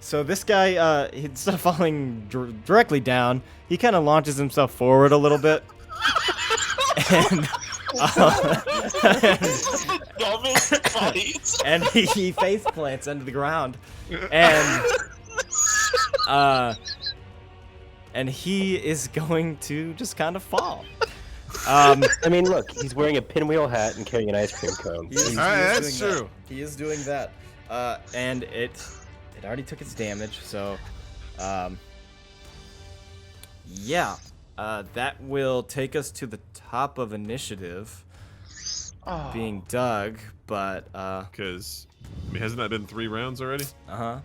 So this guy, instead of falling directly down, he kind of launches himself forward a little bit. And, and he face plants into the ground. And he is going to just kind of fall.
I mean, look, he's wearing a pinwheel hat and carrying an ice cream cone.
That's true.
He is doing that. And it already took its damage, so yeah. That will take us to the top of initiative, being Doug, but
Because hasn't that been 3 rounds already?
uh-huh.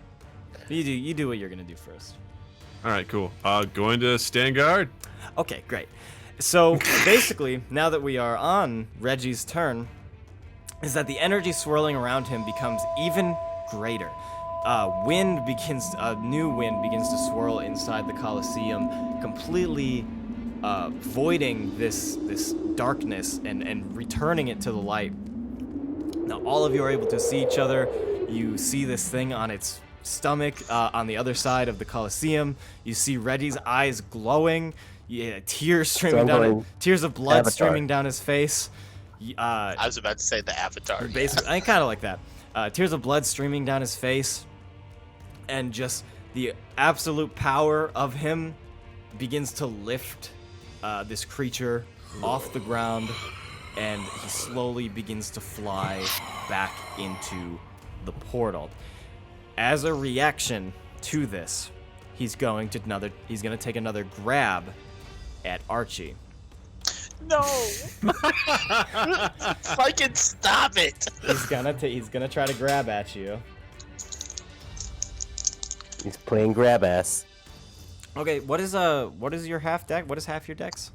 You do what you're gonna do first.
All right, cool. Going to stand guard.
Okay, great. So basically, now that we are on Reggie's turn, is that the energy swirling around him becomes even greater. A new wind begins to swirl inside the Colosseum, completely voiding this darkness and returning it to the light. Now all of you are able to see each other. You see this thing on its stomach on the other side of the Colosseum. You see Reggie's eyes glowing. Yeah, tears streaming down. Tears of blood
Avatar.
streaming down his face.
I was about to say the Avatar.
Basically, I kind of like that. Tears of blood streaming down his face, and just the absolute power of him begins to lift this creature off the ground, and he slowly begins to fly back into the portal. As a reaction to this, he's going to take another grab at Archie.
No! Fucking stop it!
He's gonna try to grab at you.
He's playing grab ass.
Okay, what is your half deck? What is half your dex?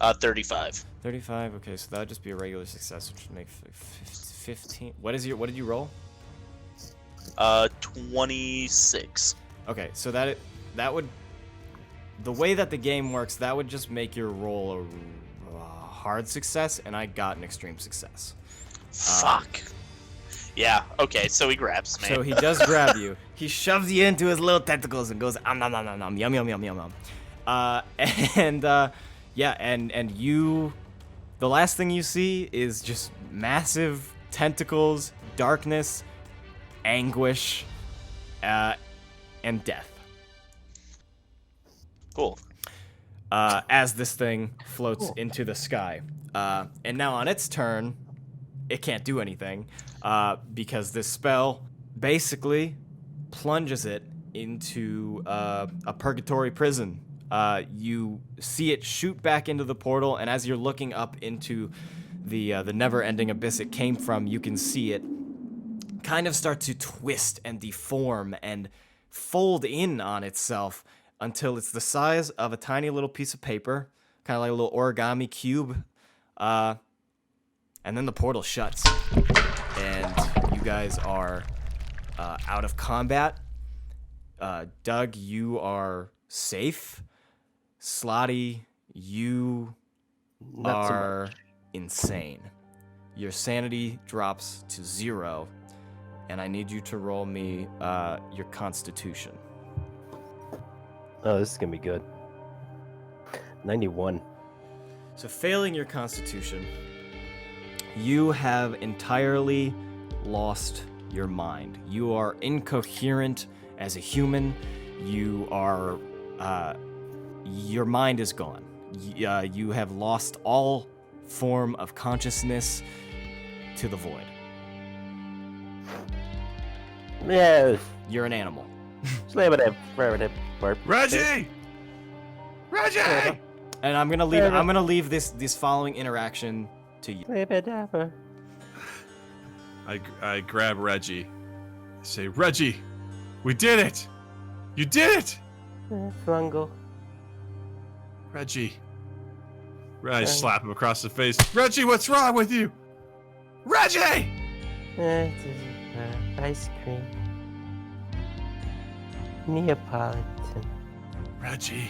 35.
35. Okay, so that would just be a regular success, which would make 15. What did you roll?
26.
Okay, so that would, the way that the game works, that would just make your roll a hard success, and I got an extreme success.
Fuck. Yeah. Okay. So he grabs me.
So he does grab you. He shoves you into his little tentacles and goes nom nom nom nom nom, yum yum yum yum yum. And you, the last thing you see is just massive tentacles, darkness, anguish, and death.
Cool.
As this thing floats into the sky. And now on its turn, it can't do anything because this spell basically plunges it into a purgatory prison. You see it shoot back into the portal, and as you're looking up into the never-ending abyss it came from, you can see it kind of start to twist and deform and fold in on itself until it's the size of a tiny little piece of paper, kind of like a little origami cube. And then the portal shuts, and you guys are out of combat. Doug, you are safe. Slotty, you
Not so
are insane. Your sanity drops to 0, and I need you to roll me your constitution.
Oh, this is gonna be good. 91.
So failing your constitution, you have entirely lost your mind. You are incoherent as a human. You are, your mind is gone. You have lost all form of consciousness to the void.
Yeah.
You're an animal.
Reggie! Reggie!
And I'm gonna leave this following interaction to you.
I grab Reggie. I say, Reggie, we did it! You did it!
Fungal.
Reggie. I slap him across the face. Reggie, what's wrong with you? Reggie!
Ice cream. Neapolitan.
Reggie.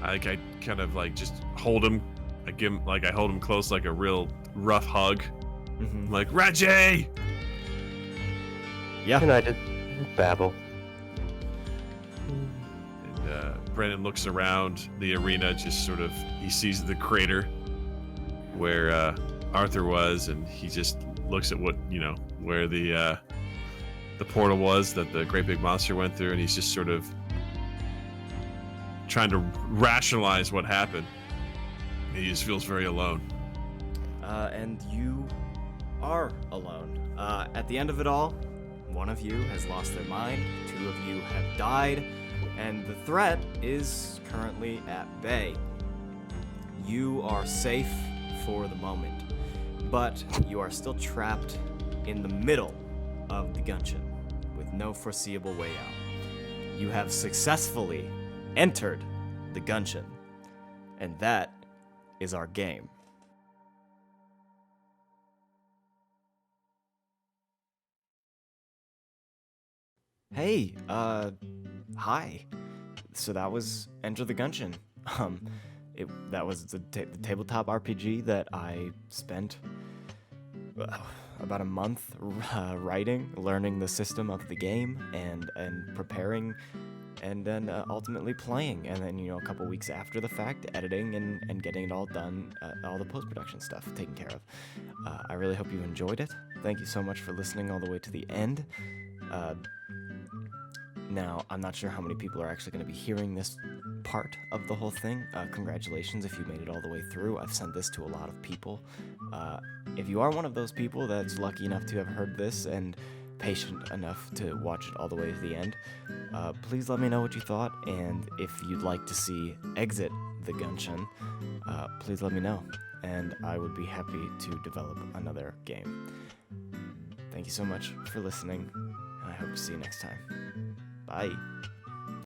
I kind of like just hold him. I hold him close like a real rough hug.
Mm-hmm.
I'm like, Reggie!
Yeah.
And I just babble.
And Brandon looks around the arena, just sort of, he sees the crater where Arthur was, and he just looks at where the portal was that the great big monster went through, and he's just sort of trying to rationalize what happened. He just feels very alone.
And you are alone. At the end of it all, one of you has lost their mind, 2 of you have died, and the threat is currently at bay. You are safe for the moment, but you are still trapped in the middle of the Guncheon with no foreseeable way out. You have successfully entered the Guncheon, and that is our game. Hey, hi. So that was Enter the Guncheon. That was the tabletop RPG that I spent about a month writing, learning the system of the game, and preparing, and then ultimately playing, and then a couple weeks after the fact, editing and getting it all done, all the post-production stuff taken care of. I really hope you enjoyed it. Thank you so much for listening all the way to the end. Now, I'm not sure how many people are actually going to be hearing this part of the whole thing. Congratulations if you made it all the way through. I've sent this to a lot of people. If you are one of those people that's lucky enough to have heard this and patient enough to watch it all the way to the end, please let me know what you thought. And if you'd like to see Exit the Guncheon, please let me know. And I would be happy to develop another game. Thank you so much for listening, and I hope to see you next time. Bye.